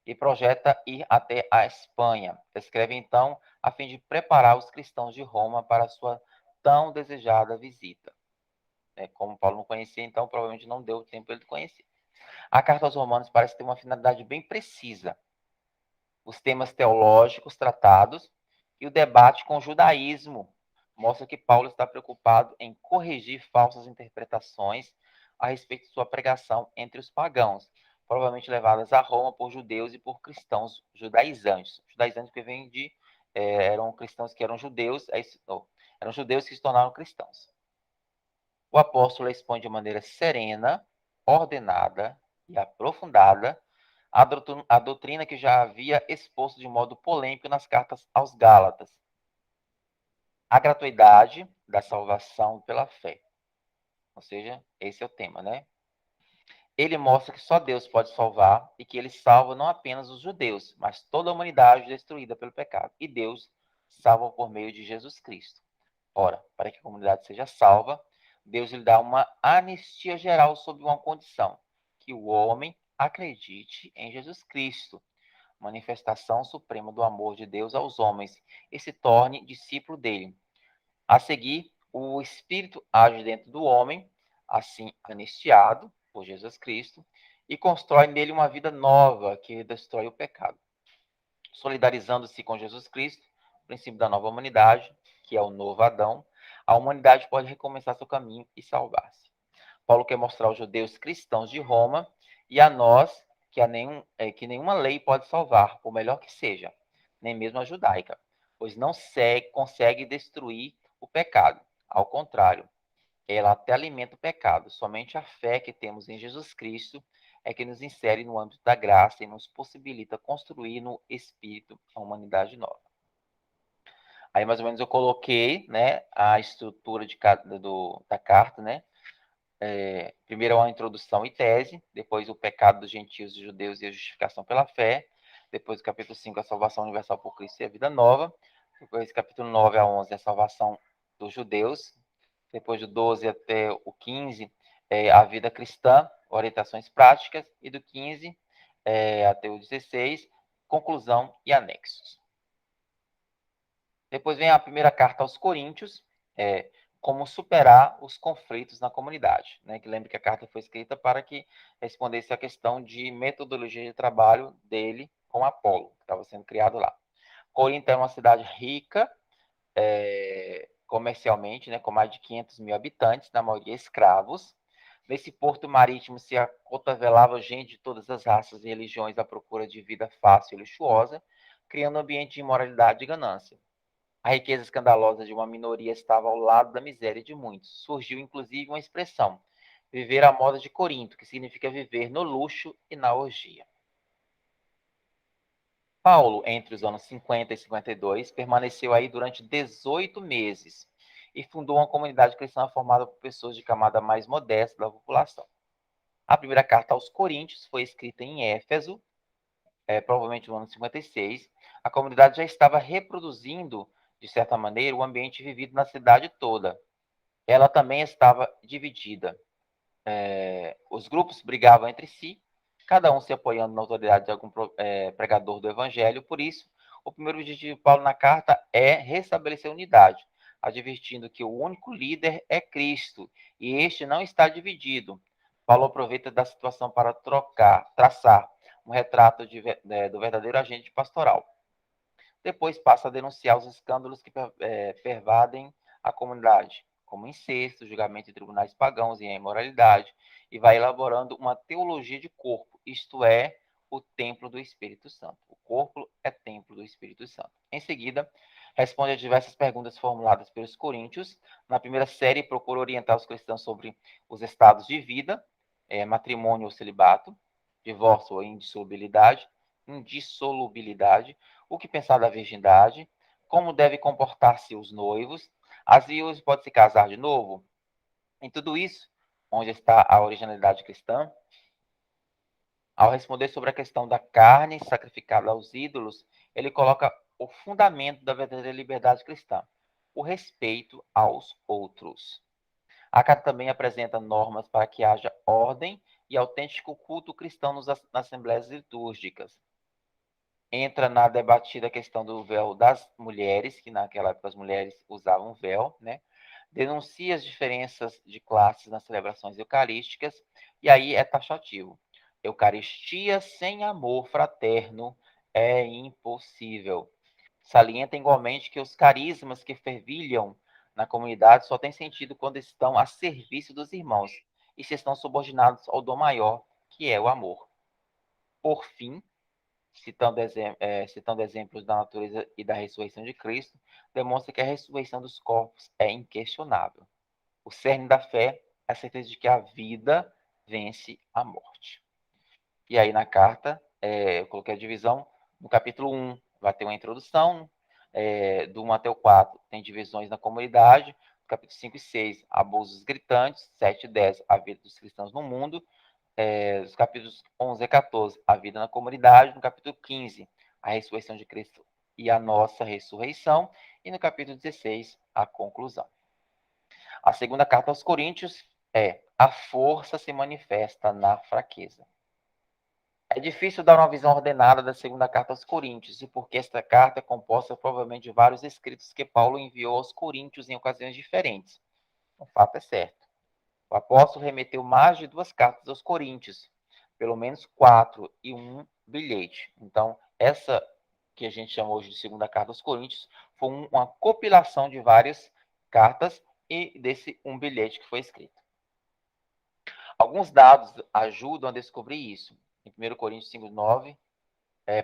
e projeta ir até a Espanha. Escreve então a fim de preparar os cristãos de Roma para a sua tão desejada visita. Como Paulo não conhecia, então provavelmente não deu tempo ele de conhecer. A carta aos Romanos parece ter uma finalidade bem precisa. Os temas teológicos tratados e o debate com o judaísmo mostra que Paulo está preocupado em corrigir falsas interpretações a respeito de sua pregação entre os pagãos, provavelmente levadas a Roma por judeus e por cristãos judaizantes. Judaizantes que vêm eram cristãos que eram judeus, eram judeus que se tornaram cristãos. O apóstolo expõe de maneira serena, ordenada e aprofundada a doutrina que já havia exposto de modo polêmico nas cartas aos Gálatas. A gratuidade da salvação pela fé. Ou seja, esse é o tema, né? Ele mostra que só Deus pode salvar e que ele salva não apenas os judeus, mas toda a humanidade destruída pelo pecado. E Deus salva por meio de Jesus Cristo. Ora, para que a comunidade seja salva, Deus lhe dá uma anistia geral sob uma condição: que o homem acredite em Jesus Cristo, manifestação suprema do amor de Deus aos homens, e se torne discípulo dele. A seguir, o Espírito age dentro do homem, assim anistiado por Jesus Cristo, e constrói nele uma vida nova que destrói o pecado. Solidarizando-se com Jesus Cristo, princípio da nova humanidade, que é o novo Adão, a humanidade pode recomeçar seu caminho e salvar-se. Paulo quer mostrar aos judeus cristãos de Roma e a nós que nenhuma lei pode salvar, por melhor que seja, nem mesmo a judaica, pois não consegue destruir o pecado. Ao contrário, ela até alimenta o pecado. Somente a fé que temos em Jesus Cristo é que nos insere no âmbito da graça e nos possibilita construir no Espírito a humanidade nova. Aí, mais ou menos, eu coloquei, né, a estrutura da carta, né? Primeiro é uma introdução e tese, depois o pecado dos gentios e judeus e a justificação pela fé, depois o capítulo 5, a salvação universal por Cristo e a vida nova, depois capítulo 9 a 11, a salvação dos judeus, depois do 12 até o 15, a vida cristã, orientações práticas, e do 15 até o 16, conclusão e anexos. Depois vem a primeira carta aos Coríntios, como superar os conflitos na comunidade. Né? Que lembre que a carta foi escrita para que respondesse a questão de metodologia de trabalho dele com Apolo, que estava sendo criado lá. Corinto é uma cidade rica, comercialmente, né, com mais de 500 mil habitantes, na maioria escravos. Nesse porto marítimo se acotovelava gente de todas as raças e religiões à procura de vida fácil e luxuosa, criando um ambiente de imoralidade e ganância. A riqueza escandalosa de uma minoria estava ao lado da miséria de muitos. Surgiu, inclusive, uma expressão, viver à moda de Corinto, que significa viver no luxo e na orgia. Paulo, entre os anos 50 e 52, permaneceu aí durante 18 meses e fundou uma comunidade cristã formada por pessoas de camada mais modesta da população. A primeira carta aos Coríntios foi escrita em Éfeso, provavelmente no ano 56. A comunidade já estava reproduzindo, de certa maneira, o ambiente vivido na cidade toda. Ela também estava dividida. Os grupos brigavam entre si, cada um se apoiando na autoridade de algum pregador do evangelho. Por isso, o primeiro objetivo de Paulo na carta é restabelecer a unidade, advertindo que o único líder é Cristo, e este não está dividido. Paulo aproveita da situação para traçar um retrato do verdadeiro agente pastoral. Depois passa a denunciar os escândalos que pervadem a comunidade, como incesto, julgamento em tribunais pagãos e a imoralidade, e vai elaborando uma teologia de corpo, isto é, o templo do Espírito Santo. O corpo é templo do Espírito Santo. Em seguida, responde a diversas perguntas formuladas pelos coríntios. Na primeira série, procura orientar os cristãos sobre os estados de vida, matrimônio ou celibato, divórcio ou indissolubilidade, o que pensar da virgindade, como devem comportar-se os noivos, as viúvas podem se casar de novo. Em tudo isso, onde está a originalidade cristã? Ao responder sobre a questão da carne sacrificada aos ídolos, ele coloca o fundamento da verdadeira liberdade cristã, o respeito aos outros. A carta também apresenta normas para que haja ordem e autêntico culto cristão nas assembleias litúrgicas. Entra na debatida questão do véu das mulheres, que naquela época as mulheres usavam véu, né? Denuncia as diferenças de classes nas celebrações eucarísticas, e aí é taxativo. Eucaristia sem amor fraterno é impossível. Salienta igualmente que os carismas que fervilham na comunidade só têm sentido quando estão a serviço dos irmãos e se estão subordinados ao dom maior, que é o amor. Por fim, citando exemplos da natureza e da ressurreição de Cristo, demonstra que a ressurreição dos corpos é inquestionável. O cerne da fé é a certeza de que a vida vence a morte. E aí, na carta, eu coloquei a divisão. No capítulo 1, vai ter uma introdução. Do 1 até o 4, tem divisões na comunidade. No capítulo 5 e 6, abusos gritantes. 7 e 10, a vida dos cristãos no mundo. Os capítulos 11 a 14, a vida na comunidade. No capítulo 15, a ressurreição de Cristo e a nossa ressurreição. E no capítulo 16, a conclusão. A segunda carta aos Coríntios é: a força se manifesta na fraqueza. É difícil dar uma visão ordenada da segunda carta aos Coríntios, e porque esta carta é composta provavelmente de vários escritos que Paulo enviou aos Coríntios em ocasiões diferentes. O fato é certo. O apóstolo remeteu mais de 2 cartas aos Coríntios, pelo menos 4 e um bilhete. Então, essa que a gente chama hoje de segunda carta aos Coríntios foi uma compilação de várias cartas e desse um bilhete que foi escrito. Alguns dados ajudam a descobrir isso. Em 1 Coríntios 5:9,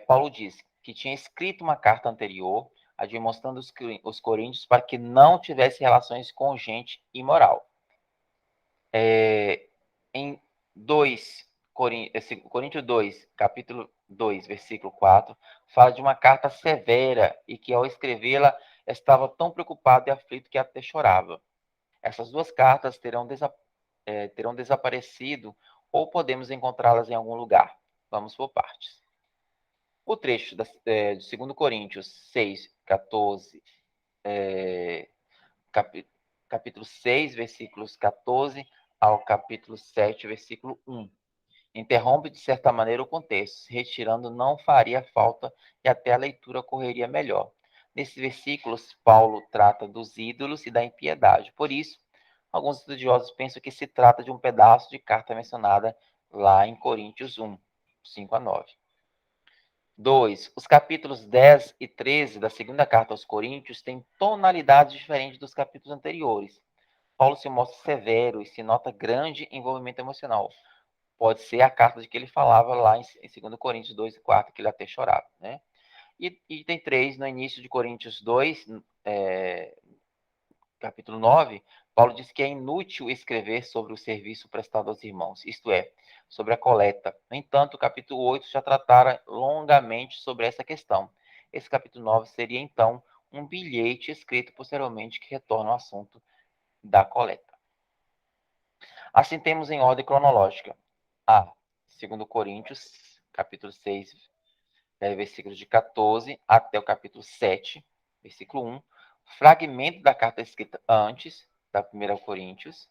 Paulo diz que tinha escrito uma carta anterior, admoestando os coríntios para que não tivesse relações com gente imoral. Em Coríntios 2, capítulo 2, versículo 4, fala de uma carta severa e que, ao escrevê-la, estava tão preocupado e aflito que até chorava. Essas 2 cartas terão desaparecido ou podemos encontrá-las em algum lugar. Vamos por partes. O trecho de 2 Coríntios 6, 14, capítulo 6, versículos 14 ao capítulo 7, versículo 1. Interrompe, de certa maneira, o contexto. Retirando não faria falta e até a leitura correria melhor. Nesses versículos, Paulo trata dos ídolos e da impiedade. Por isso, alguns estudiosos pensam que se trata de um pedaço de carta mencionada lá em Coríntios 1, 5 a 9. 2. Os capítulos 10 e 13 da segunda carta aos Coríntios têm tonalidades diferentes dos capítulos anteriores. Paulo se mostra severo e se nota grande envolvimento emocional. Pode ser a carta de que ele falava lá em 2 Coríntios 2 e 4, que ele até chorava, né? E item 3, no início de Coríntios 2, capítulo 9, Paulo diz que é inútil escrever sobre o serviço prestado aos irmãos, isto é, sobre a coleta. No entanto, o capítulo 8 já tratara longamente sobre essa questão. Esse capítulo 9 seria, então, um bilhete escrito posteriormente que retorna ao assunto da coleta. Assim, temos em ordem cronológica a 2 Coríntios, capítulo 6, versículos de 14 até o capítulo 7, versículo 1, fragmento da carta escrita antes da 1 Coríntios,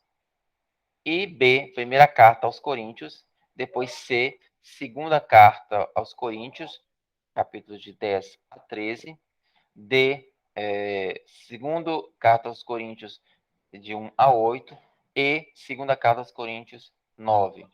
e B, primeira carta aos Coríntios, depois C, segunda carta aos Coríntios, capítulos de 10 a 13, D, segunda carta aos Coríntios, de 1 a 8, e segunda carta aos Coríntios, 9.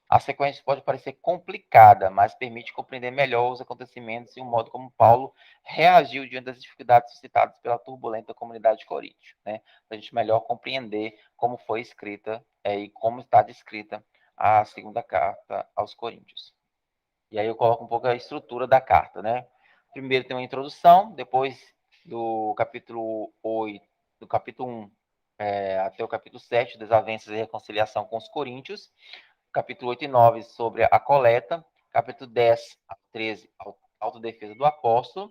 A sequência pode parecer complicada, mas permite compreender melhor os acontecimentos e o modo como Paulo reagiu diante das dificuldades suscitadas pela turbulenta comunidade de Corinto, né? Para a gente melhor compreender como foi escrita e como está descrita a segunda carta aos Coríntios. E aí eu coloco um pouco a estrutura da carta, né? Primeiro tem uma introdução, depois do capítulo 8, do capítulo 1 até o capítulo 7, desavenças e reconciliação com os coríntios. Capítulo 8 e 9 sobre a coleta, capítulo 10 a 13, autodefesa do apóstolo,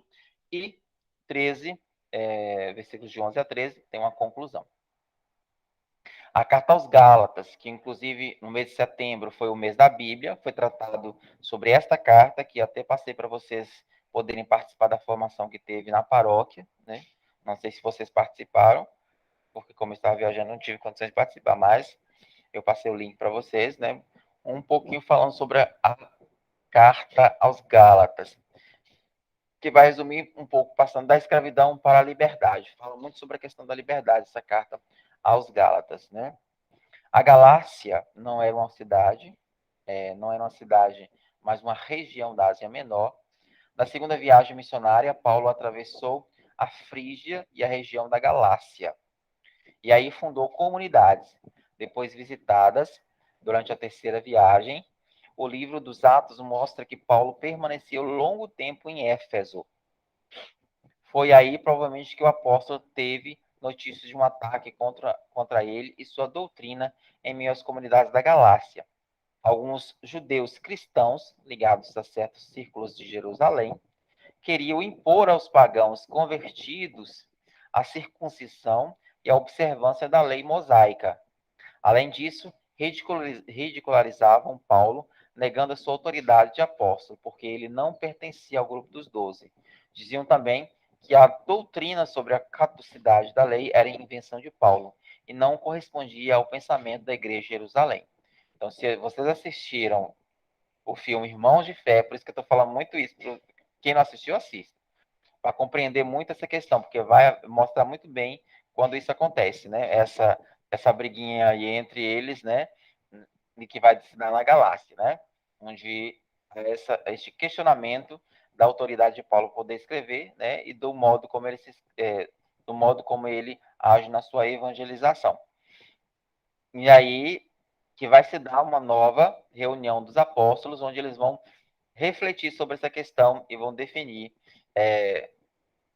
e 13, versículos de 11 a 13, tem uma conclusão. A carta aos Gálatas, que inclusive no mês de setembro foi o mês da Bíblia, foi tratado sobre esta carta, que até passei para vocês poderem participar da formação que teve na paróquia, né? Não sei se vocês participaram, porque como eu estava viajando não tive condições de participar, mas eu passei o link para vocês, né? Um pouquinho falando sobre a carta aos Gálatas, que vai resumir um pouco, passando da escravidão para a liberdade. Fala muito sobre a questão da liberdade, essa carta aos Gálatas, né? A Galácia não era uma cidade, mas uma região da Ásia Menor. Na segunda viagem missionária, Paulo atravessou a Frígia e a região da Galácia. E aí fundou comunidades. Depois visitadas durante a terceira viagem, o livro dos Atos mostra que Paulo permaneceu longo tempo em Éfeso. Foi aí, provavelmente, que o apóstolo teve notícias de um ataque contra ele e sua doutrina em meio às comunidades da Galácia. Alguns judeus cristãos, ligados a certos círculos de Jerusalém, queriam impor aos pagãos convertidos a circuncisão e a observância da lei mosaica. Além disso, ridicularizavam Paulo, negando a sua autoridade de apóstolo, porque ele não pertencia ao grupo dos 12. Diziam também que a doutrina sobre a caducidade da lei era invenção de Paulo e não correspondia ao pensamento da igreja de Jerusalém. Então, se vocês assistiram o filme Irmãos de Fé, por isso que eu estou falando muito isso, quem não assistiu, assista, para compreender muito essa questão, porque vai mostrar muito bem quando isso acontece, né? Essa briguinha aí entre eles, né? E que vai se dar na galáxia, né? Onde este questionamento da autoridade de Paulo poder escrever, né? E do modo como ele age na sua evangelização. E aí que vai se dar uma nova reunião dos apóstolos, onde eles vão refletir sobre essa questão e vão definir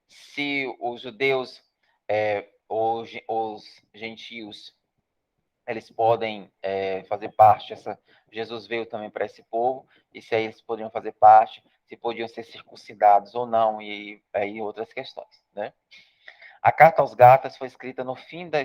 se os judeus ou os gentios eles podem fazer parte Jesus veio também para esse povo, e se aí eles poderiam fazer parte, se podiam ser circuncidados ou não, e aí outras questões, né? A carta aos Gálatas foi escrita no fim da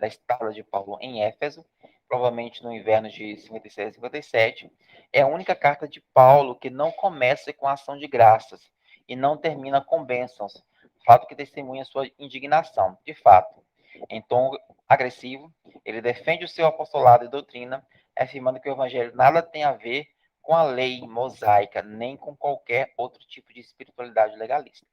estada de Paulo em Éfeso, provavelmente no inverno de 56 e 57. É a única carta de Paulo que não começa com ação de graças e não termina com bênçãos, fato que testemunha sua indignação. De fato, em tom agressivo, ele defende o seu apostolado e doutrina, afirmando que o evangelho nada tem a ver com a lei mosaica, nem com qualquer outro tipo de espiritualidade legalista.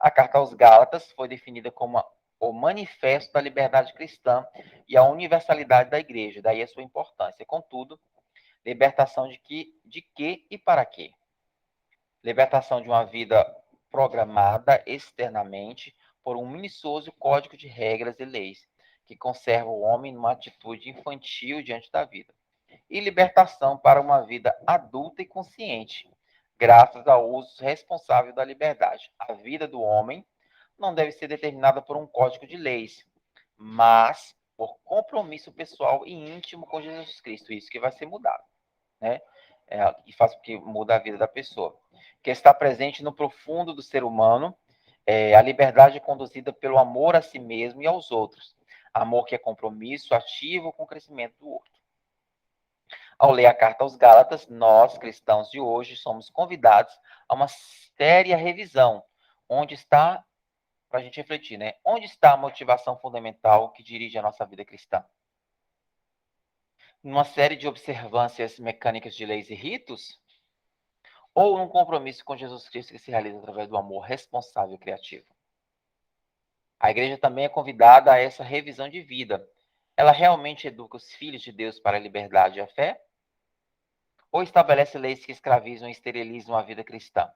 A carta aos Gálatas foi definida como o manifesto da liberdade cristã e a universalidade da igreja, daí a sua importância. Contudo, libertação de que e para quê? Libertação de uma vida programada externamente por um minucioso código de regras e leis, que conserva o homem numa atitude infantil diante da vida. E libertação para uma vida adulta e consciente, graças ao uso responsável da liberdade. A vida do homem não deve ser determinada por um código de leis, mas por compromisso pessoal e íntimo com Jesus Cristo. Isso que vai ser mudado, né? E faz com que muda a vida da pessoa. Que está presente no profundo do ser humano, a liberdade é conduzida pelo amor a si mesmo e aos outros. Amor que é compromisso ativo com o crescimento do outro. Ao ler a carta aos Gálatas, nós, cristãos de hoje, somos convidados a uma séria revisão, onde está, para a gente refletir, né? Onde está a motivação fundamental que dirige a nossa vida cristã? Numa série de observâncias mecânicas de leis e ritos? Ou num compromisso com Jesus Cristo que se realiza através do amor responsável e criativo? A igreja também é convidada a essa revisão de vida. Ela realmente educa os filhos de Deus para a liberdade e a fé? Ou estabelece leis que escravizam e esterilizam a vida cristã?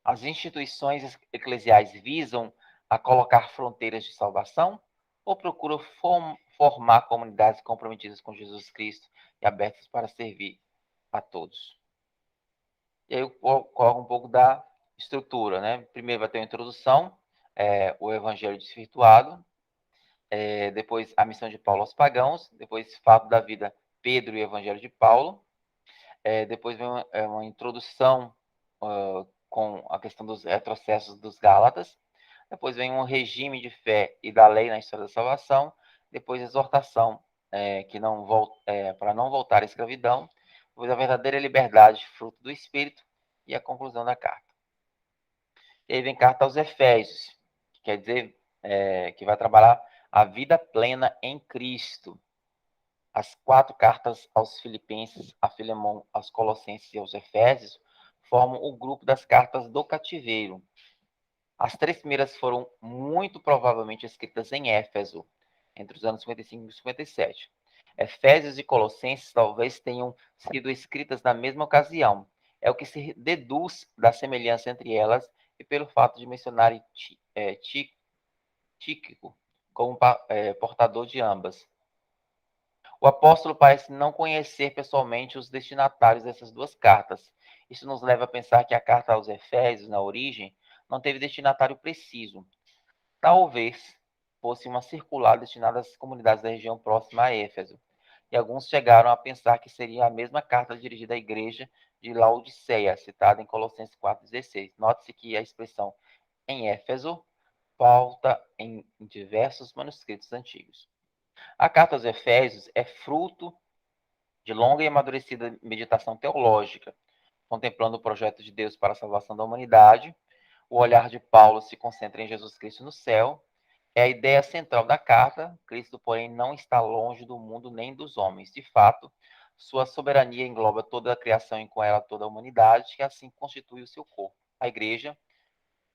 As instituições eclesiais visam a colocar fronteiras de salvação ou procuram formar comunidades comprometidas com Jesus Cristo e abertas para servir a todos? E aí eu coloco um pouco da estrutura, né? Primeiro vai ter uma introdução, o Evangelho desvirtuado, depois a missão de Paulo aos pagãos, depois fato da vida, Pedro e o Evangelho de Paulo, depois vem uma introdução com a questão dos retrocessos dos Gálatas, depois vem um regime de fé e da lei na história da salvação, depois exortação para não voltar à escravidão, depois a verdadeira liberdade, fruto do Espírito, e a conclusão da carta. E aí vem carta aos Efésios, que quer dizer que vai trabalhar a vida plena em Cristo. As 4 cartas aos Filipenses, a Filemão, aos Colossenses e aos Efésios formam o grupo das cartas do cativeiro. As 3 primeiras foram muito provavelmente escritas em Éfeso, entre os anos 55 e 57. Efésios e Colossenses talvez tenham sido escritas na mesma ocasião. É o que se deduz da semelhança entre elas e pelo fato de mencionarem Tíquico como portador de ambas. O apóstolo parece não conhecer pessoalmente os destinatários dessas 2 cartas. Isso nos leva a pensar que a carta aos Efésios, na origem, não teve destinatário preciso. Talvez fosse uma circular destinada às comunidades da região próxima a Éfeso. E alguns chegaram a pensar que seria a mesma carta dirigida à igreja de Laodiceia, citada em Colossenses 4,16. Note-se que a expressão em Éfeso falta em diversos manuscritos antigos. A carta aos Efésios é fruto de longa e amadurecida meditação teológica, contemplando o projeto de Deus para a salvação da humanidade. O olhar de Paulo se concentra em Jesus Cristo no céu. É a ideia central da carta. Cristo, porém, não está longe do mundo nem dos homens. De fato, sua soberania engloba toda a criação e com ela toda a humanidade, que assim constitui o seu corpo, a igreja,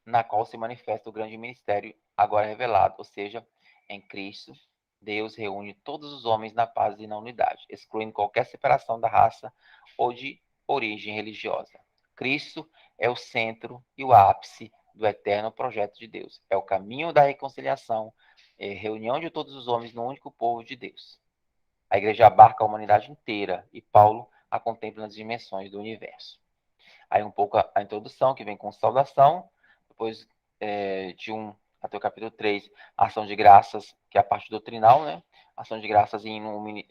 na qual se manifesta o grande ministério agora revelado, ou seja, em Cristo, Deus reúne todos os homens na paz e na unidade, excluindo qualquer separação da raça ou de origem religiosa. Cristo é o centro e o ápice do eterno projeto de Deus. É o caminho da reconciliação, reunião de todos os homens no único povo de Deus. A igreja abarca a humanidade inteira e Paulo a contempla nas dimensões do universo. Aí um pouco a introdução, que vem com saudação, depois de 1 até o capítulo 3, ação de graças, que é a parte doutrinal, né? Ação de graças em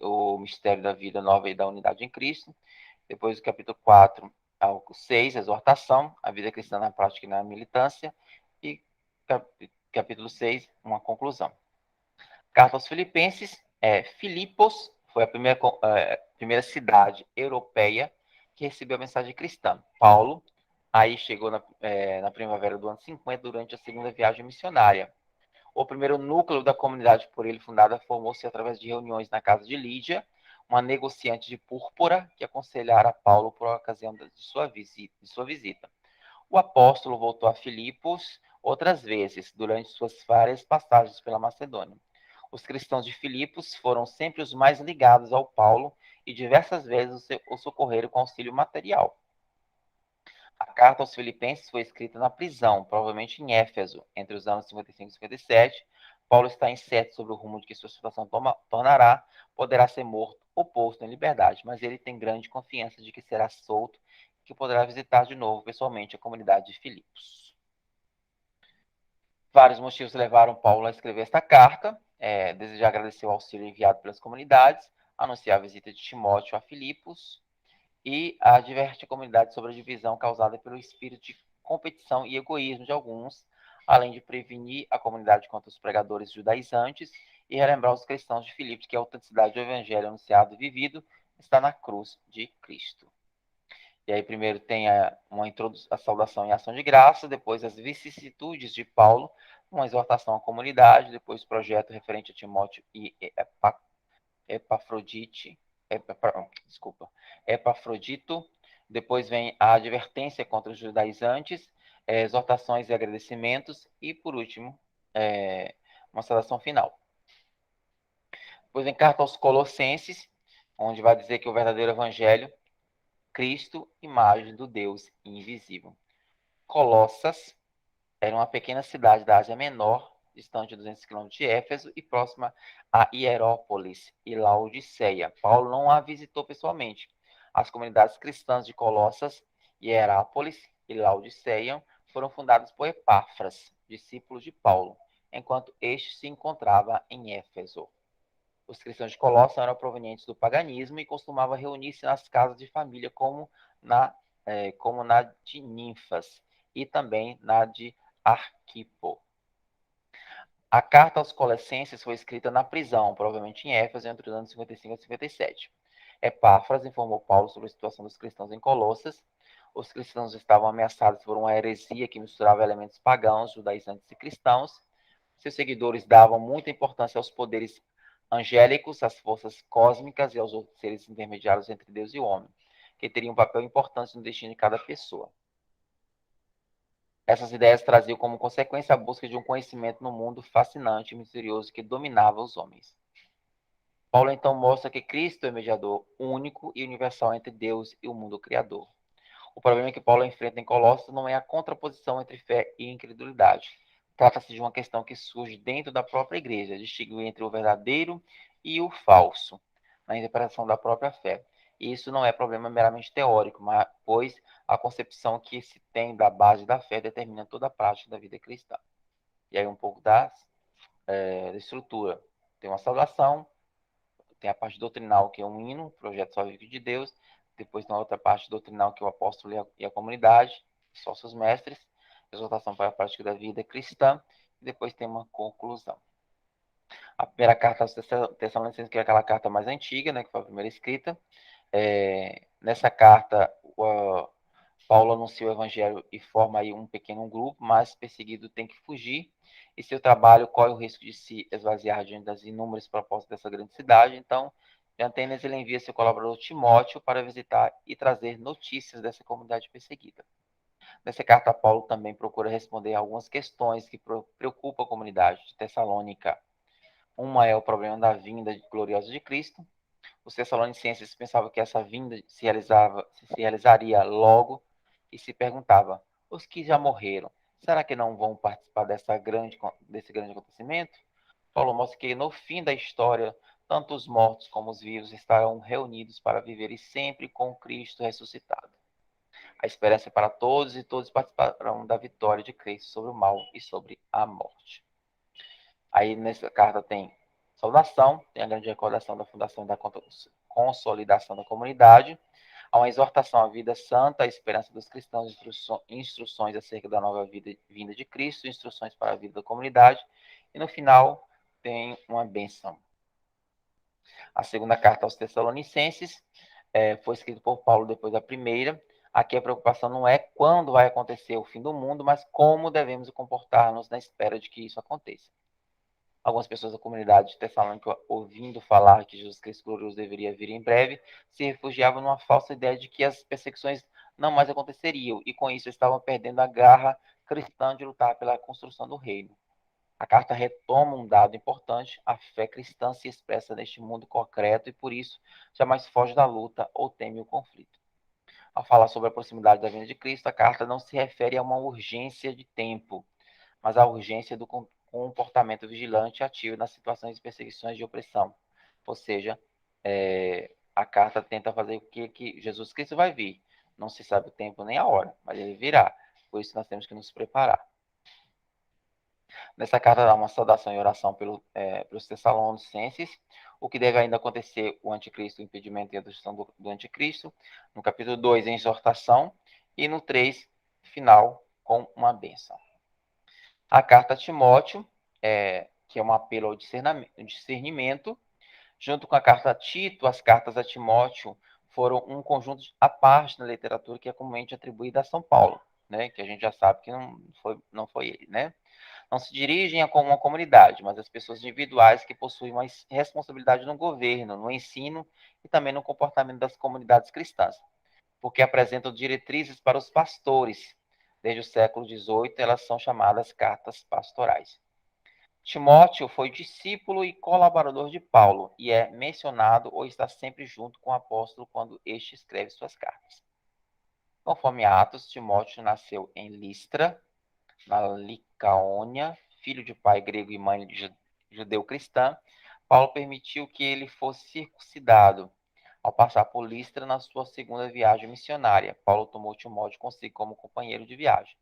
o mistério da vida nova e da unidade em Cristo. Depois do capítulo 4 ao 6, exortação, a vida cristã na prática e na militância. E capítulo 6, uma conclusão. Carta aos Filipenses, Filipos foi a primeira cidade europeia que recebeu a mensagem cristã. Paulo aí chegou na primavera do ano 50, durante a segunda viagem missionária. O primeiro núcleo da comunidade por ele fundada formou-se através de reuniões na casa de Lídia, uma negociante de púrpura que aconselhara Paulo por ocasião de sua visita. O apóstolo voltou a Filipos, outras vezes, durante suas várias passagens pela Macedônia. Os cristãos de Filipos foram sempre os mais ligados ao Paulo e diversas vezes o socorreram com auxílio material. A carta aos Filipenses foi escrita na prisão, provavelmente em Éfeso, entre os anos 55 e 57. Paulo está incerto sobre o rumo de que sua situação tornará, poderá ser morto ou posto em liberdade, mas ele tem grande confiança de que será solto e que poderá visitar de novo pessoalmente a comunidade de Filipos. Vários motivos levaram Paulo a escrever esta carta. Deseja agradecer o auxílio enviado pelas comunidades, anunciar a visita de Timóteo a Filipos e adverte a comunidade sobre a divisão causada pelo espírito de competição e egoísmo de alguns, além de prevenir a comunidade contra os pregadores judaizantes e relembrar os cristãos de Filipos que a autenticidade do evangelho anunciado e vivido está na cruz de Cristo. E aí primeiro tem a saudação e ação de graça, depois as vicissitudes de Paulo, uma exortação à comunidade, depois o projeto referente a Timóteo e Epafrodito, depois vem a advertência contra os judaizantes, exortações e agradecimentos, e por último, uma saudação final. Depois vem carta aos Colossenses, onde vai dizer que o verdadeiro evangelho, Cristo, imagem do Deus invisível. Colossas era uma pequena cidade da Ásia Menor, distante de 200 km de Éfeso e próxima a Hierópolis e Laodiceia. Paulo não a visitou pessoalmente. As comunidades cristãs de Colossas, Hierápolis e Laodiceia foram fundadas por Epáfras, discípulos de Paulo, enquanto este se encontrava em Éfeso. Os cristãos de Colossos eram provenientes do paganismo e costumavam reunir-se nas casas de família, como na de Ninfas e também na de Arquipo. A carta aos Colossenses foi escrita na prisão, provavelmente em Éfeso, entre os anos 55 e 57. Epáfras informou Paulo sobre a situação dos cristãos em Colossas. Os cristãos estavam ameaçados por uma heresia que misturava elementos pagãos, judaizantes e cristãos. Seus seguidores davam muita importância aos poderes angélicos, às forças cósmicas e aos outros seres intermediários entre Deus e o homem, que teriam um papel importante no destino de cada pessoa. Essas ideias traziam como consequência a busca de um conhecimento no mundo fascinante e misterioso que dominava os homens. Paulo então mostra que Cristo é mediador único e universal entre Deus e o mundo criador. O problema que Paulo enfrenta em Colossos não é a contraposição entre fé e incredulidade. Trata-se de uma questão que surge dentro da própria igreja, distinguir entre o verdadeiro e o falso, na interpretação da própria fé. E isso não é problema meramente teórico, pois a concepção que se tem da base da fé determina toda a prática da vida cristã. E aí um pouco da estrutura. Tem uma saudação, tem a parte doutrinal, que é um hino, projeto salvífico de Deus, depois tem uma outra parte doutrinal, que é o apóstolo e a comunidade, só seus mestres, exortação para a prática da vida cristã, e depois tem uma conclusão. A primeira carta aos Tessalonicenses, que é aquela carta mais antiga, né, que foi a primeira escrita. Nessa carta, Paulo anuncia o evangelho e forma aí um pequeno grupo, mas perseguido tem que fugir, e seu trabalho corre o risco de se esvaziar diante das inúmeras propostas dessa grande cidade. Então, de Atenas, ele envia seu colaborador Timóteo para visitar e trazer notícias dessa comunidade perseguida. Nessa carta, Paulo também procura responder algumas questões que preocupam a comunidade de Tessalônica. Uma é o problema da vinda gloriosa de Cristo. Os tessalonicenses pensavam que essa vinda se realizaria logo e se perguntava: os que já morreram, será que não vão participar desse grande acontecimento? Paulo mostra que no fim da história, tanto os mortos como os vivos estarão reunidos para viverem sempre com Cristo ressuscitado. A esperança é para todos e todos participarão da vitória de Cristo sobre o mal e sobre a morte. Aí nessa carta tem saudação, tem a grande recordação da fundação e da consolidação da comunidade, há uma exortação à vida santa, a esperança dos cristãos, instruções acerca da nova vinda de Cristo, instruções para a vida da comunidade, e no final tem uma bênção. A segunda carta aos Tessalonicenses foi escrita por Paulo depois da primeira. Aqui a preocupação não é quando vai acontecer o fim do mundo, mas como devemos comportar-nos na espera de que isso aconteça. Algumas pessoas da comunidade de Tessalônica, ouvindo falar que Jesus Cristo glorioso deveria vir em breve, se refugiavam numa falsa ideia de que as perseguições não mais aconteceriam, e com isso estavam perdendo a garra cristã de lutar pela construção do reino. A carta retoma um dado importante: a fé cristã se expressa neste mundo concreto e, por isso, jamais foge da luta ou teme o conflito. Ao falar sobre a proximidade da vinda de Cristo, a carta não se refere a uma urgência de tempo, mas à urgência do comportamento vigilante e ativo nas situações de perseguições de opressão. Ou seja, a carta tenta fazer o que Jesus Cristo vai vir. Não se sabe o tempo nem a hora, mas ele virá. Por isso nós temos que nos preparar. Nessa carta dá uma saudação e oração pelos Tessalonicenses, o que deve ainda acontecer, o anticristo, o impedimento e a destruição do anticristo. No capítulo 2, a exortação. E no 3, final, com uma bênção. A carta a Timóteo, que é um apelo ao discernimento. Junto com a carta a Tito, as cartas a Timóteo foram um conjunto à parte na literatura que é comumente atribuída a São Paulo, né? Que a gente já sabe que não foi ele, né? Não se dirigem a uma comunidade, mas às pessoas individuais que possuem uma responsabilidade no governo, no ensino e também no comportamento das comunidades cristãs, porque apresentam diretrizes para os pastores. Desde o século XVIII, elas são chamadas cartas pastorais. Timóteo foi discípulo e colaborador de Paulo e é mencionado ou está sempre junto com o apóstolo quando este escreve suas cartas. Conforme Atos, Timóteo nasceu em Listra, na Licaônia, filho de pai grego e mãe judeu-cristã. Paulo permitiu que ele fosse circuncidado. Ao passar por Listra na sua segunda viagem missionária, Paulo tomou Timóteo consigo como companheiro de viagem.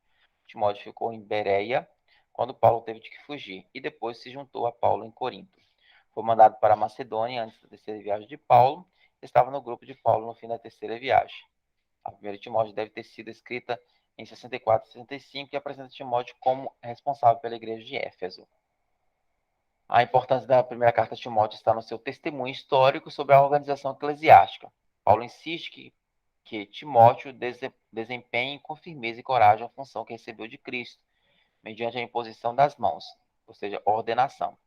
Timóteo ficou em Bereia quando Paulo teve que fugir, e depois se juntou a Paulo em Corinto. Foi mandado para a Macedônia antes da terceira viagem de Paulo, e estava no grupo de Paulo no fim da terceira viagem. A primeira Timóteo deve ter sido escrita em 64 e 65 e apresenta Timóteo como responsável pela igreja de Éfeso. A importância da primeira carta de Timóteo está no seu testemunho histórico sobre a organização eclesiástica. Paulo insiste que Timóteo desempenhe com firmeza e coragem a função que recebeu de Cristo, mediante a imposição das mãos, ou seja, ordenação.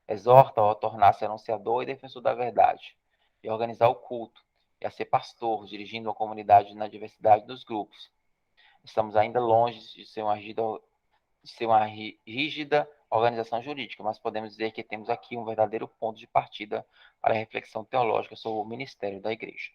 Exorta-o a tornar-se anunciador e defensor da verdade, e a organizar o culto, e a ser pastor, dirigindo a comunidade na diversidade dos grupos. Estamos ainda longe de ser uma rígida organização jurídica, mas podemos dizer que temos aqui um verdadeiro ponto de partida para a reflexão teológica sobre o ministério da igreja.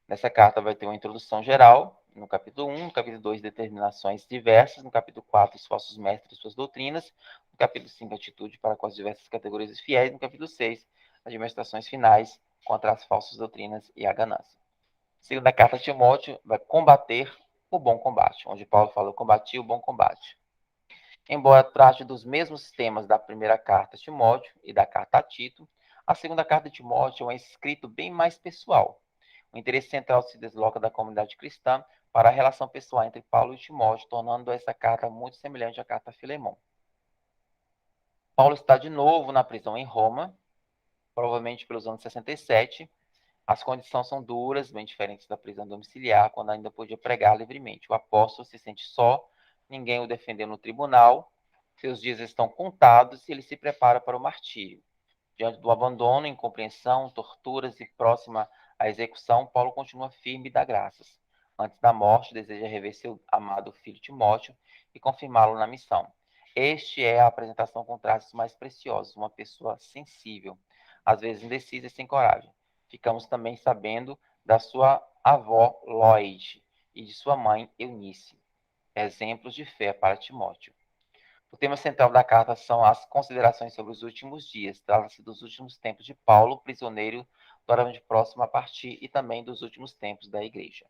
Nessa carta vai ter uma introdução geral, no capítulo 1, no capítulo 2, determinações diversas, no capítulo 4, os falsos mestres e suas doutrinas, no capítulo 5, atitude para com as diversas categorias de fiéis, no capítulo 6, admoestações finais contra as falsas doutrinas e a ganância. Segunda carta a Timóteo vai combater o bom combate, onde Paulo fala: combati o bom combate. Embora trate dos mesmos temas da primeira carta a Timóteo e da carta a Tito, a segunda carta de Timóteo é um escrito bem mais pessoal. O interesse central se desloca da comunidade cristã para a relação pessoal entre Paulo e Timóteo, tornando essa carta muito semelhante à carta a Filemão. Paulo está de novo na prisão em Roma, provavelmente pelos anos 67. As condições são duras, bem diferentes da prisão domiciliar, quando ainda podia pregar livremente. O apóstolo se sente só, ninguém o defendeu no tribunal, seus dias estão contados e ele se prepara para o martírio. Diante do abandono, incompreensão, torturas e próxima à execução, Paulo continua firme e dá graças. Antes da morte, deseja rever seu amado filho Timóteo e confirmá-lo na missão. Este é a apresentação com traços mais preciosos, uma pessoa sensível, às vezes indecisa e sem coragem. Ficamos também sabendo da sua avó Lloyd e de sua mãe Eunice, exemplos de fé para Timóteo. O tema central da carta são as considerações sobre os últimos dias. Trata-se dos últimos tempos de Paulo, prisioneiro do Oriente Próximo a partir, e também dos últimos tempos da igreja.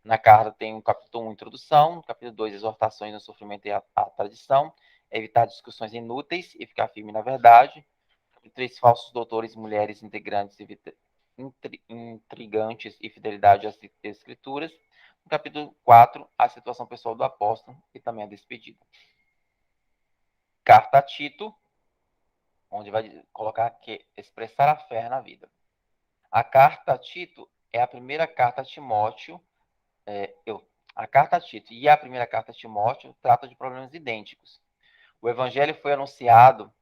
Na carta tem o capítulo 1, introdução, no capítulo 2, exortações no sofrimento e a tradição, evitar discussões inúteis e ficar firme na verdade. Capítulo 3, falsos doutores, mulheres integrantes intrigantes e fidelidade às escrituras. No capítulo 4, a situação pessoal do apóstolo e também a despedida. Carta a Tito, onde vai colocar que expressar a fé na vida. A carta a Tito é a primeira carta a Timóteo. A carta a Tito e a primeira carta a Timóteo tratam de problemas idênticos. O evangelho foi anunciado,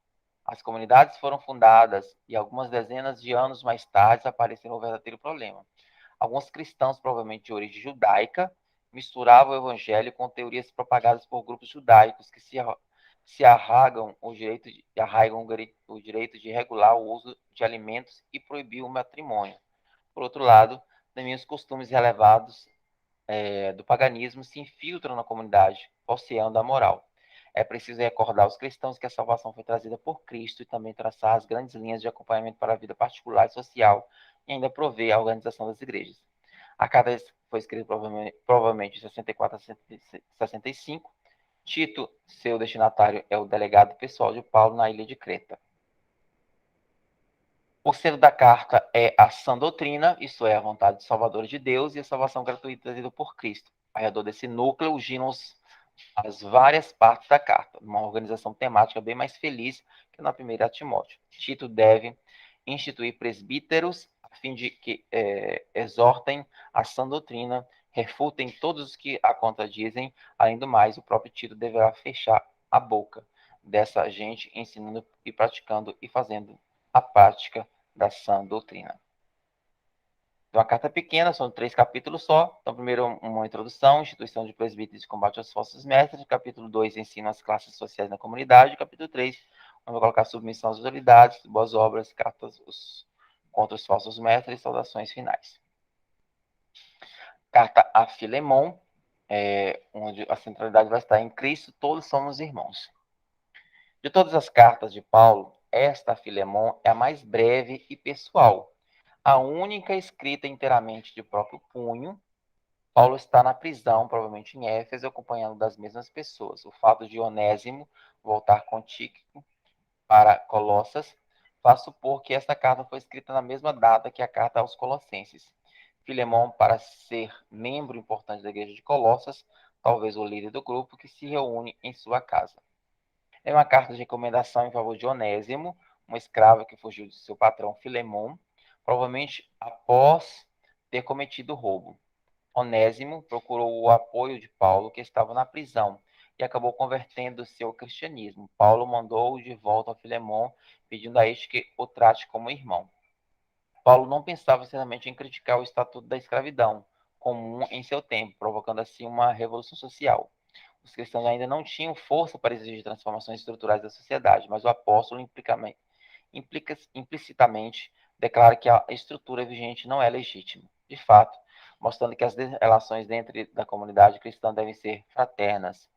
as comunidades foram fundadas e algumas dezenas de anos mais tarde apareceram um verdadeiro problema. Alguns cristãos, provavelmente de origem judaica, misturava o evangelho com teorias propagadas por grupos judaicos que se arraigam o direito de regular o uso de alimentos e proibir o matrimônio. Por outro lado, também os costumes relevados do paganismo se infiltram na comunidade, falseando a moral. É preciso recordar aos cristãos que a salvação foi trazida por Cristo e também traçar as grandes linhas de acompanhamento para a vida particular e social e ainda prover a organização das igrejas. A carta foi escrita provavelmente em 64 a 65. Tito, seu destinatário, é o delegado pessoal de Paulo na ilha de Creta. O centro da carta é a sã doutrina, isto é, a vontade salvadora de Deus e a salvação gratuita trazida por Cristo. Ao redor desse núcleo giram as várias partes da carta, uma organização temática bem mais feliz que na primeira Timóteo. Tito deve instituir presbíteros a fim de que exortem a sã doutrina, refutem todos os que a contradizem. Além do mais, o próprio Tito deverá fechar a boca dessa gente, ensinando e praticando e fazendo a prática da sã doutrina. Uma carta pequena, são 3 capítulos só. Então, primeiro, uma introdução, instituição de presbíteros de combate aos falsos mestres. Capítulo 2, ensino às classes sociais na comunidade. Capítulo 3, vamos colocar submissão às autoridades, boas obras, cartas contra os falsos mestres e saudações finais. Carta a Filemon, onde a centralidade vai estar em Cristo, todos somos irmãos. De todas as cartas de Paulo, esta a Filemon é a mais breve e pessoal. A única escrita inteiramente de próprio punho. Paulo está na prisão, provavelmente em Éfeso, acompanhado das mesmas pessoas. O fato de Onésimo voltar com Tíquico para Colossas faz supor que esta carta foi escrita na mesma data que a carta aos Colossenses. Filemon, para ser membro importante da igreja de Colossas, talvez o líder do grupo que se reúne em sua casa. É uma carta de recomendação em favor de Onésimo, um escravo que fugiu de seu patrão Filemon, provavelmente após ter cometido roubo. Onésimo procurou o apoio de Paulo, que estava na prisão, e acabou convertendo-se ao cristianismo. Paulo mandou-o de volta a Filemon, pedindo a este que o trate como irmão. Paulo não pensava seriamente em criticar o estatuto da escravidão, comum em seu tempo, provocando assim uma revolução social. Os cristãos ainda não tinham força para exigir transformações estruturais da sociedade, mas o apóstolo implicitamente declara que a estrutura vigente não é legítima. De fato, mostrando que as relações dentro da comunidade cristã devem ser fraternas.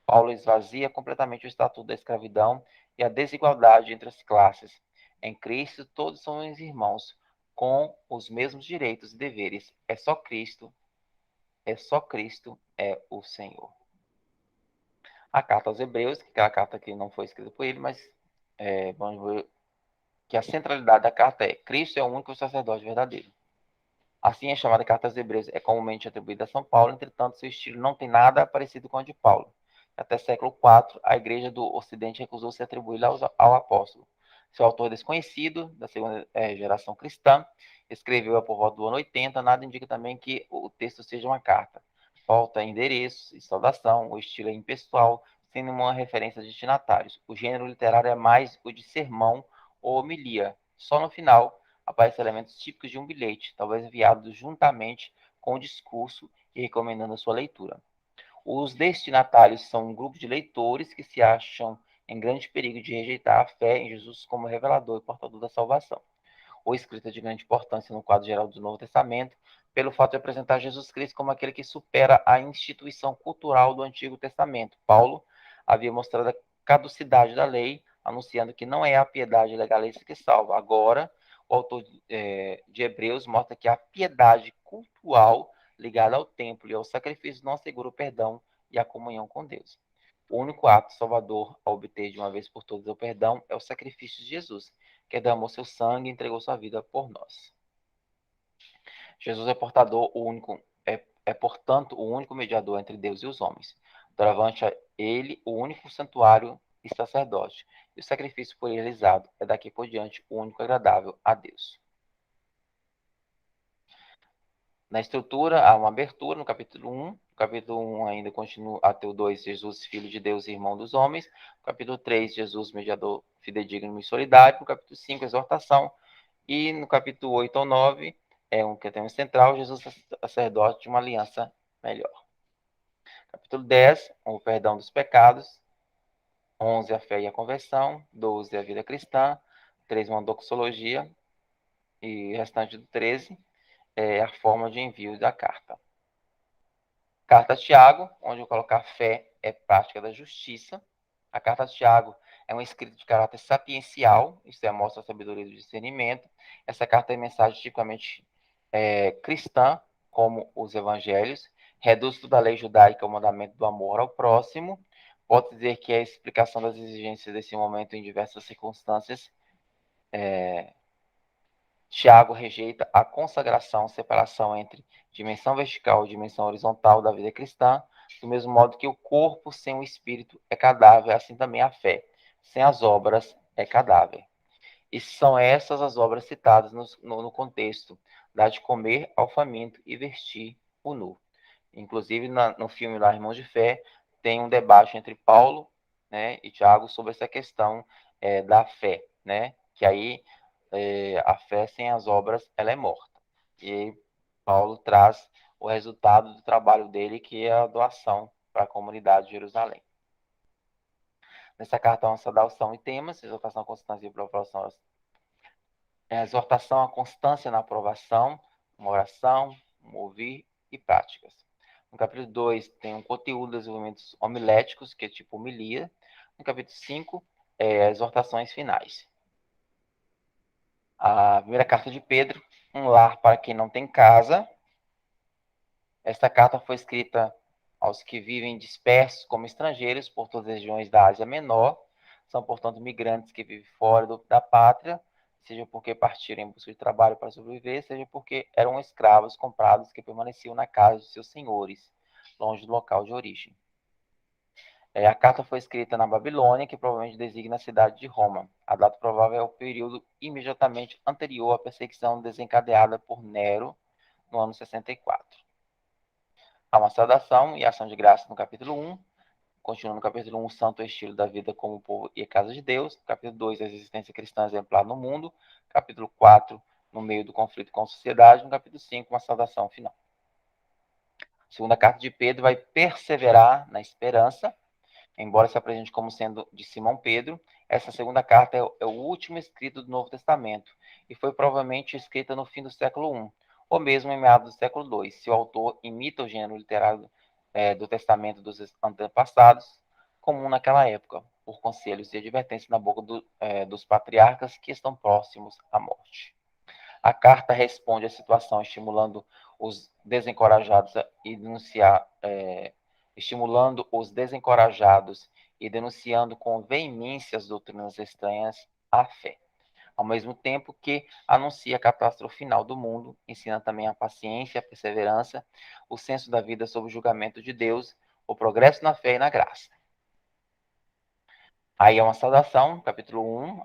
Paulo esvazia completamente o estatuto da escravidão e a desigualdade entre as classes. Em Cristo, todos somos irmãos, com os mesmos direitos e deveres. É só Cristo é o Senhor. A carta aos Hebreus, que é aquela carta que não foi escrita por ele, mas vamos ver que a centralidade da carta é: Cristo é o único sacerdote verdadeiro. Assim, a chamada carta aos Hebreus é comumente atribuída a São Paulo, entretanto, seu estilo não tem nada parecido com o de Paulo. Até século IV, a Igreja do Ocidente recusou-se a atribuí-la ao apóstolo. Seu autor desconhecido, da segunda geração cristã, escreveu-a por volta do ano 80, nada indica também que o texto seja uma carta. Falta endereço e saudação, o estilo é impessoal, sem nenhuma referência a destinatários. O gênero literário é mais o de sermão ou homilia. Só no final aparecem elementos típicos de um bilhete, talvez enviado juntamente com o discurso e recomendando a sua leitura. Os destinatários são um grupo de leitores que se acham em grande perigo de rejeitar a fé em Jesus como revelador e portador da salvação. O escrito é de grande importância no quadro geral do Novo Testamento, pelo fato de apresentar Jesus Cristo como aquele que supera a instituição cultural do Antigo Testamento. Paulo havia mostrado a caducidade da lei, anunciando que não é a piedade legalista que salva. Agora, o autor de Hebreus mostra que a piedade cultural ligada ao templo e ao sacrifício não assegura o perdão e a comunhão com Deus. O único ato salvador a obter de uma vez por todas o perdão é o sacrifício de Jesus, que derramou seu sangue e entregou sua vida por nós. Jesus é portanto, o único mediador entre Deus e os homens. Doravante a ele, o único santuário e sacerdote. E o sacrifício por ele realizado é daqui por diante o único agradável a Deus. Na estrutura, há uma abertura no capítulo 1. No capítulo 1 ainda continua até o 2, Jesus, filho de Deus e irmão dos homens. No capítulo 3, Jesus, mediador fidedigno e solidário. No capítulo 5, exortação. E no capítulo 8 ao 9, é um tema central, Jesus, sacerdote de uma aliança melhor. Capítulo 10, o perdão dos pecados. 11, a fé e a conversão. 12, a vida cristã. 13, uma doxologia. E o restante do 13 é a forma de envio da carta. Carta a Tiago, onde eu colocar fé é prática da justiça. A carta a Tiago é um escrito de caráter sapiencial, isso é, mostra a sabedoria do discernimento. Essa carta é mensagem tipicamente cristã, como os evangelhos. Reduz tudo a lei judaica ao mandamento do amor ao próximo. Pode dizer que é a explicação das exigências desse momento em diversas circunstâncias. Tiago rejeita a consagração, separação entre dimensão vertical e dimensão horizontal da vida cristã, do mesmo modo que o corpo sem o espírito é cadáver, assim também a fé sem as obras é cadáver. E são essas as obras citadas no contexto: dar de comer ao faminto e vestir o nu. Inclusive, no filme lá, Irmãos de Fé, tem um debate entre Paulo, né, e Tiago sobre essa questão da fé, né, que aí a fé sem as obras ela é morta. E aí, Paulo traz o resultado do trabalho dele, que é a doação para a comunidade de Jerusalém. Nessa carta, uma saudação e temas: exortação, constância e aprovação, exortação à constância na aprovação, uma oração, um ouvir e práticas. No capítulo 2, tem um conteúdo de desenvolvimentos homiléticos, que é tipo homilia. No capítulo 5, exortações finais. A primeira carta de Pedro, um lar para quem não tem casa. Esta carta foi escrita aos que vivem dispersos como estrangeiros por todas as regiões da Ásia Menor. São, portanto, migrantes que vivem fora da pátria, seja porque partiram em busca de trabalho para sobreviver, seja porque eram escravos comprados que permaneciam na casa de seus senhores, longe do local de origem. A carta foi escrita na Babilônia, que provavelmente designa a cidade de Roma. A data provável é o período imediatamente anterior à perseguição desencadeada por Nero no ano 64. Há uma saudação e ação de graça no capítulo 1. Continua no capítulo 1, santo estilo da vida como povo e a casa de Deus. Capítulo 2, a existência cristã exemplar no mundo. Capítulo 4, no meio do conflito com a sociedade. No capítulo 5, uma saudação final. A segunda carta de Pedro vai perseverar na esperança, embora se apresente como sendo de Simão Pedro. Essa segunda carta é o último escrito do Novo Testamento e foi provavelmente escrita no fim do século I, ou mesmo em meados do século II. Se o autor imita o gênero literário do Testamento dos antepassados, comum naquela época, por conselhos e advertências na boca dos patriarcas que estão próximos à morte. A carta responde à situação, estimulando os desencorajados e denunciando com veemência as doutrinas estranhas à fé, ao mesmo tempo que anuncia a catástrofe final do mundo, ensina também a paciência, a perseverança, o senso da vida sob o julgamento de Deus, o progresso na fé e na graça. Aí é uma saudação, capítulo 1,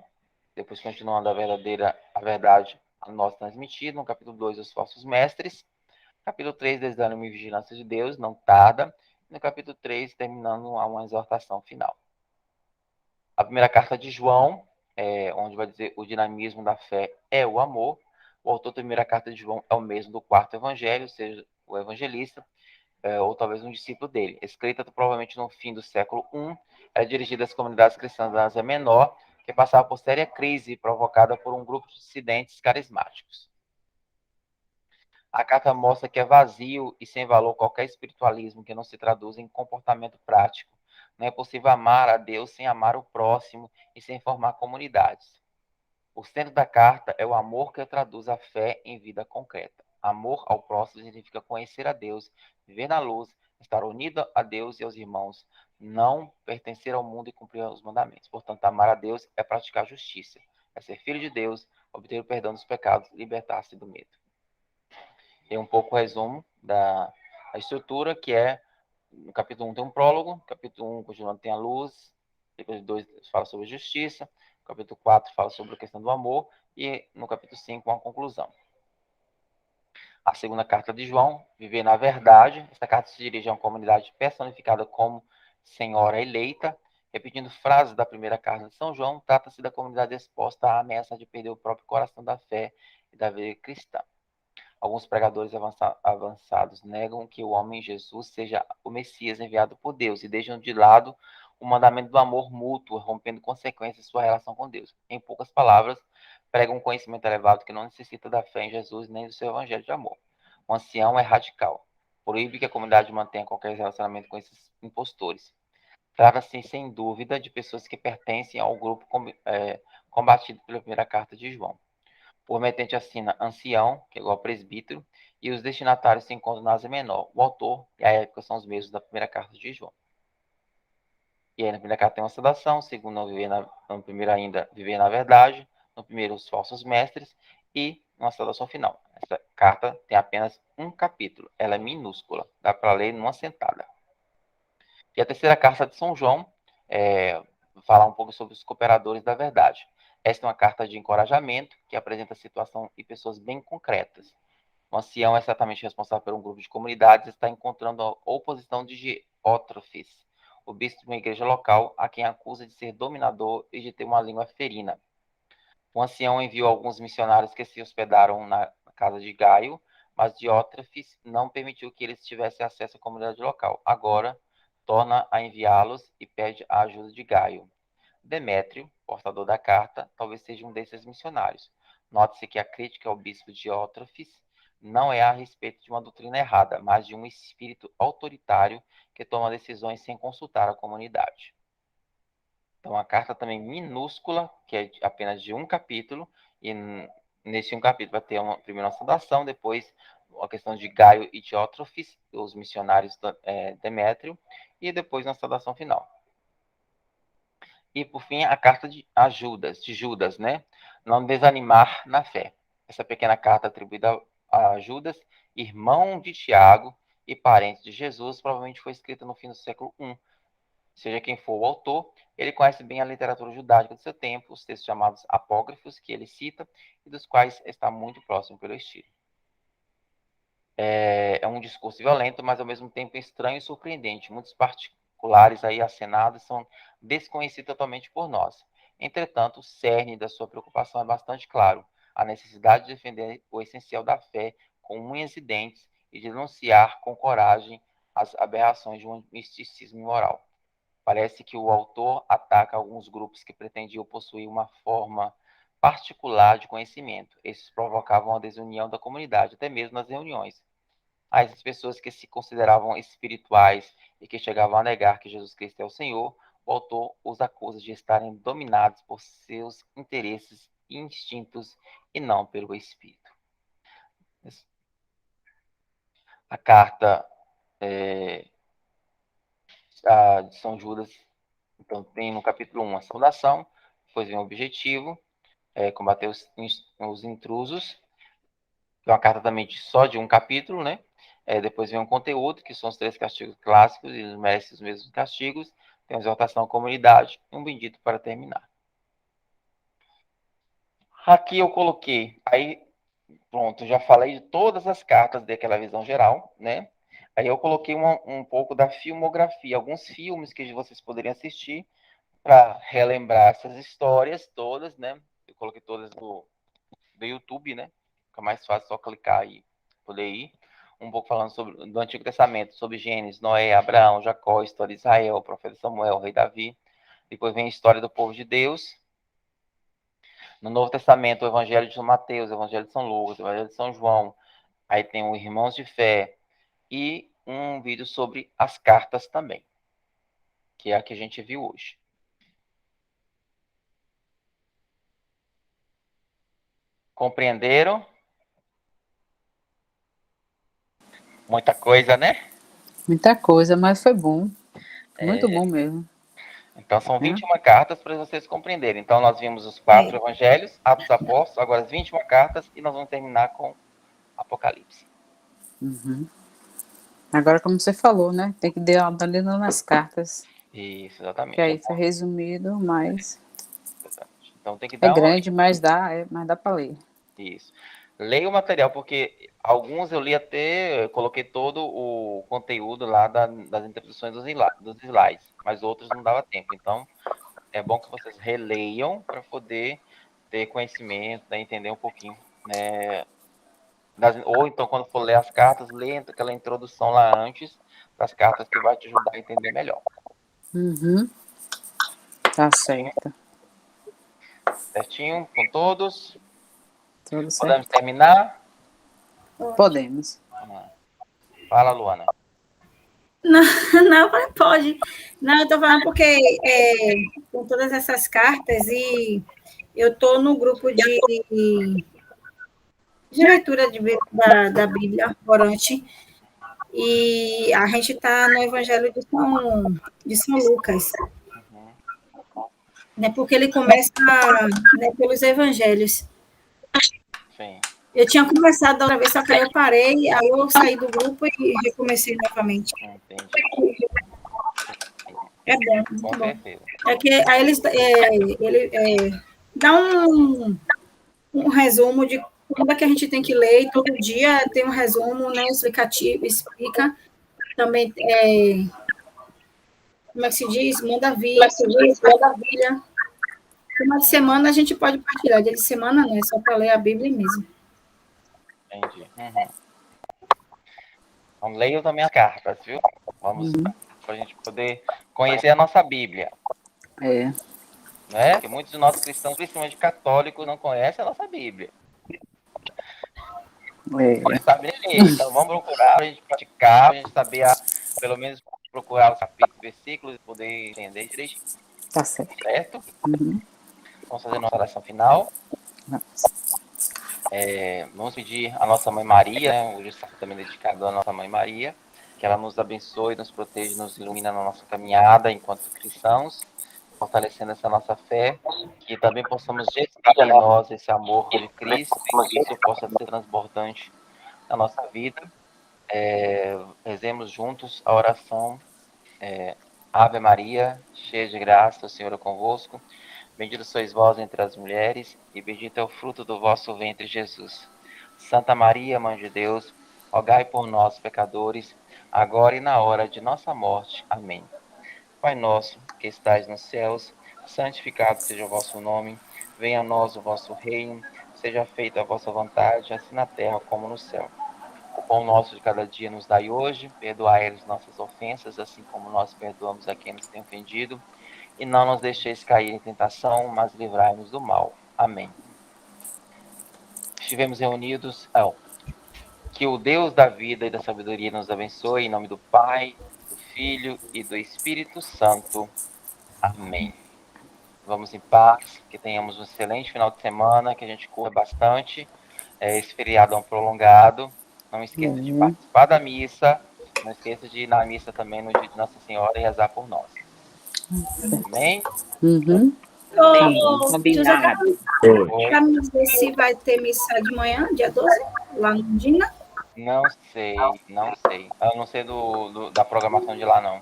depois continuando a verdade a nós transmitida, no capítulo 2, os falsos mestres, capítulo 3, desânimo e vigilância de Deus, não tarda, e no capítulo 3, terminando a uma exortação final. A primeira carta de João, onde vai dizer o dinamismo da fé é o amor. O autor da primeira carta de João é o mesmo do quarto evangelho, seja o evangelista, ou talvez um discípulo dele. Escrita provavelmente no fim do século I, era dirigida às comunidades cristãs da Ásia Menor, que passava por séria crise provocada por um grupo de dissidentes carismáticos. A carta mostra que é vazio e sem valor qualquer espiritualismo que não se traduz em comportamento prático. Não é possível amar a Deus sem amar o próximo e sem formar comunidades. O centro da carta é o amor que traduz a fé em vida concreta. Amor ao próximo significa conhecer a Deus, viver na luz, estar unido a Deus e aos irmãos, não pertencer ao mundo e cumprir os mandamentos. Portanto, amar a Deus é praticar justiça, é ser filho de Deus, obter o perdão dos pecados, libertar-se do medo. Tem um pouco o resumo da estrutura, que é, no capítulo 1 tem um prólogo, no capítulo 1, continuando, tem a luz, depois 2 fala sobre justiça, no capítulo 4 fala sobre a questão do amor, e no capítulo 5 uma conclusão. A segunda carta de João, viver na verdade. Esta carta se dirige a uma comunidade personificada como senhora eleita. Repetindo frases da primeira carta de São João, trata-se da comunidade exposta à ameaça de perder o próprio coração da fé e da vida cristã. Alguns pregadores avançados negam que o homem Jesus seja o Messias enviado por Deus e deixam de lado o mandamento do amor mútuo, rompendo consequências de sua relação com Deus. Em poucas palavras, pregam um conhecimento elevado que não necessita da fé em Jesus nem do seu evangelho de amor. O ancião é radical. Proíbe que a comunidade mantenha qualquer relacionamento com esses impostores. Trata-se, sem dúvida, de pessoas que pertencem ao grupo combatido pela primeira carta de João. O remetente assina ancião, que é igual a presbítero, e os destinatários se encontram na Ásia Menor. O autor e a época são os mesmos da primeira carta de João. E aí, na primeira carta tem uma saudação, segundo, no primeiro ainda, viver na verdade, no primeiro, os falsos mestres, e uma saudação final. Essa carta tem apenas um capítulo, ela é minúscula, dá para ler numa sentada. E a terceira carta de São João, falar um pouco sobre os cooperadores da verdade. Esta é uma carta de encorajamento que apresenta a situação e pessoas bem concretas. O ancião é certamente responsável por um grupo de comunidades e está encontrando a oposição de Diótrefes, o bispo de uma igreja local, a quem acusa de ser dominador e de ter uma língua ferina. O ancião enviou alguns missionários que se hospedaram na casa de Gaio, mas Diótrefes não permitiu que eles tivessem acesso à comunidade local. Agora, torna a enviá-los e pede a ajuda de Gaio. Demétrio, portador da carta, talvez seja um desses missionários. Note-se que a crítica ao bispo Diótrefes não é a respeito de uma doutrina errada, mas de um espírito autoritário que toma decisões sem consultar a comunidade. Então, a carta também minúscula, que é apenas de um capítulo, e nesse um capítulo vai ter uma primeira saudação, depois a questão de Gaio e Diótrefes, os missionários Demétrio, e depois uma saudação final. E, por fim, a carta de Judas, né? Não desanimar na fé. Essa pequena carta atribuída a Judas, irmão de Tiago e parente de Jesus, provavelmente foi escrita no fim do século I. Seja quem for o autor, ele conhece bem a literatura judaica do seu tempo, os textos chamados apócrifos, que ele cita, e dos quais está muito próximo pelo estilo. É um discurso violento, mas ao mesmo tempo estranho e surpreendente. Muitos particulares aí acenados são desconhecidos totalmente por nós. Entretanto, o cerne da sua preocupação é bastante claro: a necessidade de defender o essencial da fé com unhas e dentes e de denunciar com coragem as aberrações de um misticismo imoral. Parece que o autor ataca alguns grupos que pretendiam possuir uma forma particular de conhecimento. Esses provocavam a desunião da comunidade, até mesmo nas reuniões. As pessoas que se consideravam espirituais e que chegavam a negar que Jesus Cristo é o Senhor, o autor os acusa de estarem dominados por seus interesses e instintos e não pelo Espírito. A carta de São Judas, então, tem no capítulo 1 a saudação, depois vem o objetivo, combater os intrusos, que é uma carta também só de um capítulo, né? Depois vem um conteúdo, que são os 3 castigos clássicos, e eles merecem os mesmos castigos. Tem a exortação à comunidade e um bendito para terminar. Aqui eu coloquei, aí, pronto, já falei de todas as cartas daquela visão geral, né? Aí eu coloquei um pouco da filmografia, alguns filmes que vocês poderiam assistir para relembrar essas histórias todas, né? Eu coloquei todas do YouTube, né? Fica mais fácil só clicar e poder ir. Um pouco falando do Antigo Testamento, sobre Gênesis, Noé, Abraão, Jacó, história de Israel, o profeta Samuel, o rei Davi. Depois vem a história do povo de Deus. No Novo Testamento, o Evangelho de São Mateus, o Evangelho de São Lucas, o Evangelho de São João. Aí tem o Irmãos de Fé. E um vídeo sobre as cartas também, que é a que a gente viu hoje. Compreenderam? Muita coisa, né? Muita coisa, mas foi bom. Muito bom mesmo. Então, são 21 cartas para vocês compreenderem. Então, nós vimos os 4 evangelhos, Atos dos Apóstolos, agora as 21 cartas, e nós vamos terminar com Apocalipse. Uhum. Agora, como você falou, né? Tem que dar uma lida nas cartas. Isso, exatamente. Que aí foi resumido, mas... Então, tem que dar grande, mas dá para ler. Isso. Leia o material, porque alguns eu li até, coloquei todo o conteúdo lá das introduções dos slides, mas outros não dava tempo. Então, é bom que vocês releiam para poder ter conhecimento, né, entender um pouquinho, né, ou então, quando for ler as cartas, lê aquela introdução lá antes das cartas que vai te ajudar a entender melhor. Uhum. Tá certo. Certinho com todos? Tudo certo. Podemos terminar? Podemos. Fala, Luana. Não, não, pode. Não, eu tô falando porque com todas essas cartas e eu tô no grupo de leitura da Bíblia Orante e a gente está no Evangelho de São Lucas, né? Porque ele começa, né, pelos Evangelhos. Sim. Eu tinha começado da outra vez, só que aí eu parei, aí eu saí do grupo e recomecei novamente. Entendi. É bom, Com muito bom. certeza. É que aí ele dá um resumo de tudo que a gente tem que ler, e todo dia tem um resumo, né, explicativo, explica também, como é que se diz? Manda vir, partilha. Final de semana a gente pode partilhar, dia de semana não, é só para ler a Bíblia mesmo. Entendi. Então, leiam também as cartas, viu? Vamos, para a gente poder conhecer a nossa Bíblia. É. Né? Porque muitos de nós cristãos, principalmente católicos, não conhecem a nossa Bíblia. Não sabe nem ler. Então, vamos procurar para a gente praticar, para a gente saber, pelo menos, procurar os capítulos, versículos e poder entender direitinho. Tá certo. Certo? Uhum. Vamos fazer nossa oração final. Vamos pedir a nossa Mãe Maria, né? Hoje está também dedicado à nossa Mãe Maria, que ela nos abençoe, nos protege, nos ilumina na nossa caminhada enquanto cristãos, fortalecendo essa nossa fé, que também possamos gestar em nós esse amor de Cristo, que isso possa ser transbordante na nossa vida. Rezemos juntos a oração Ave Maria, cheia de graça, o Senhor é convosco. Bendita sois vós entre as mulheres, e bendito é o fruto do vosso ventre, Jesus. Santa Maria, Mãe de Deus, rogai por nós, pecadores, agora e na hora de nossa morte. Amém. Pai nosso, que estais nos céus, santificado seja o vosso nome. Venha a nós o vosso reino, seja feita a vossa vontade, assim na terra como no céu. O pão nosso de cada dia nos dai hoje, perdoai as nossas ofensas, assim como nós perdoamos a quem nos tem ofendido. E não nos deixeis cair em tentação, mas livrai-nos do mal. Amém. Estivemos reunidos. Que o Deus da vida e da sabedoria nos abençoe, em nome do Pai, do Filho e do Espírito Santo. Amém. Vamos em paz, que tenhamos um excelente final de semana, que a gente corra bastante. Esse feriadão prolongado. Não esqueça de participar da missa. Não esqueça de ir na missa também no dia de Nossa Senhora e rezar por nós. Amém? Uhum. Combinado. Para me dizer se vai ter missa de manhã, dia 12, lá no Dina? Não sei. Eu não sei da programação de lá, não.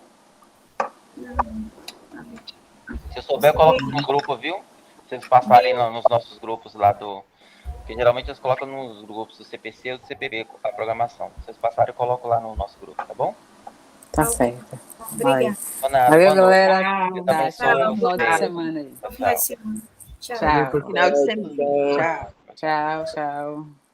Se eu souber, eu coloco no grupo, viu? Se vocês passarem nos nossos grupos lá do... Porque geralmente eles colocam nos grupos do CPC ou do CPB a programação. Se vocês passarem, eu coloco lá no nosso grupo, tá bom? Tá certo. Obrigada. Valeu, galera. Deus abençoe. Bom final de semana aí. Final de semana. Tchau. Tchau. Final de semana. Tchau. Tchau, tchau.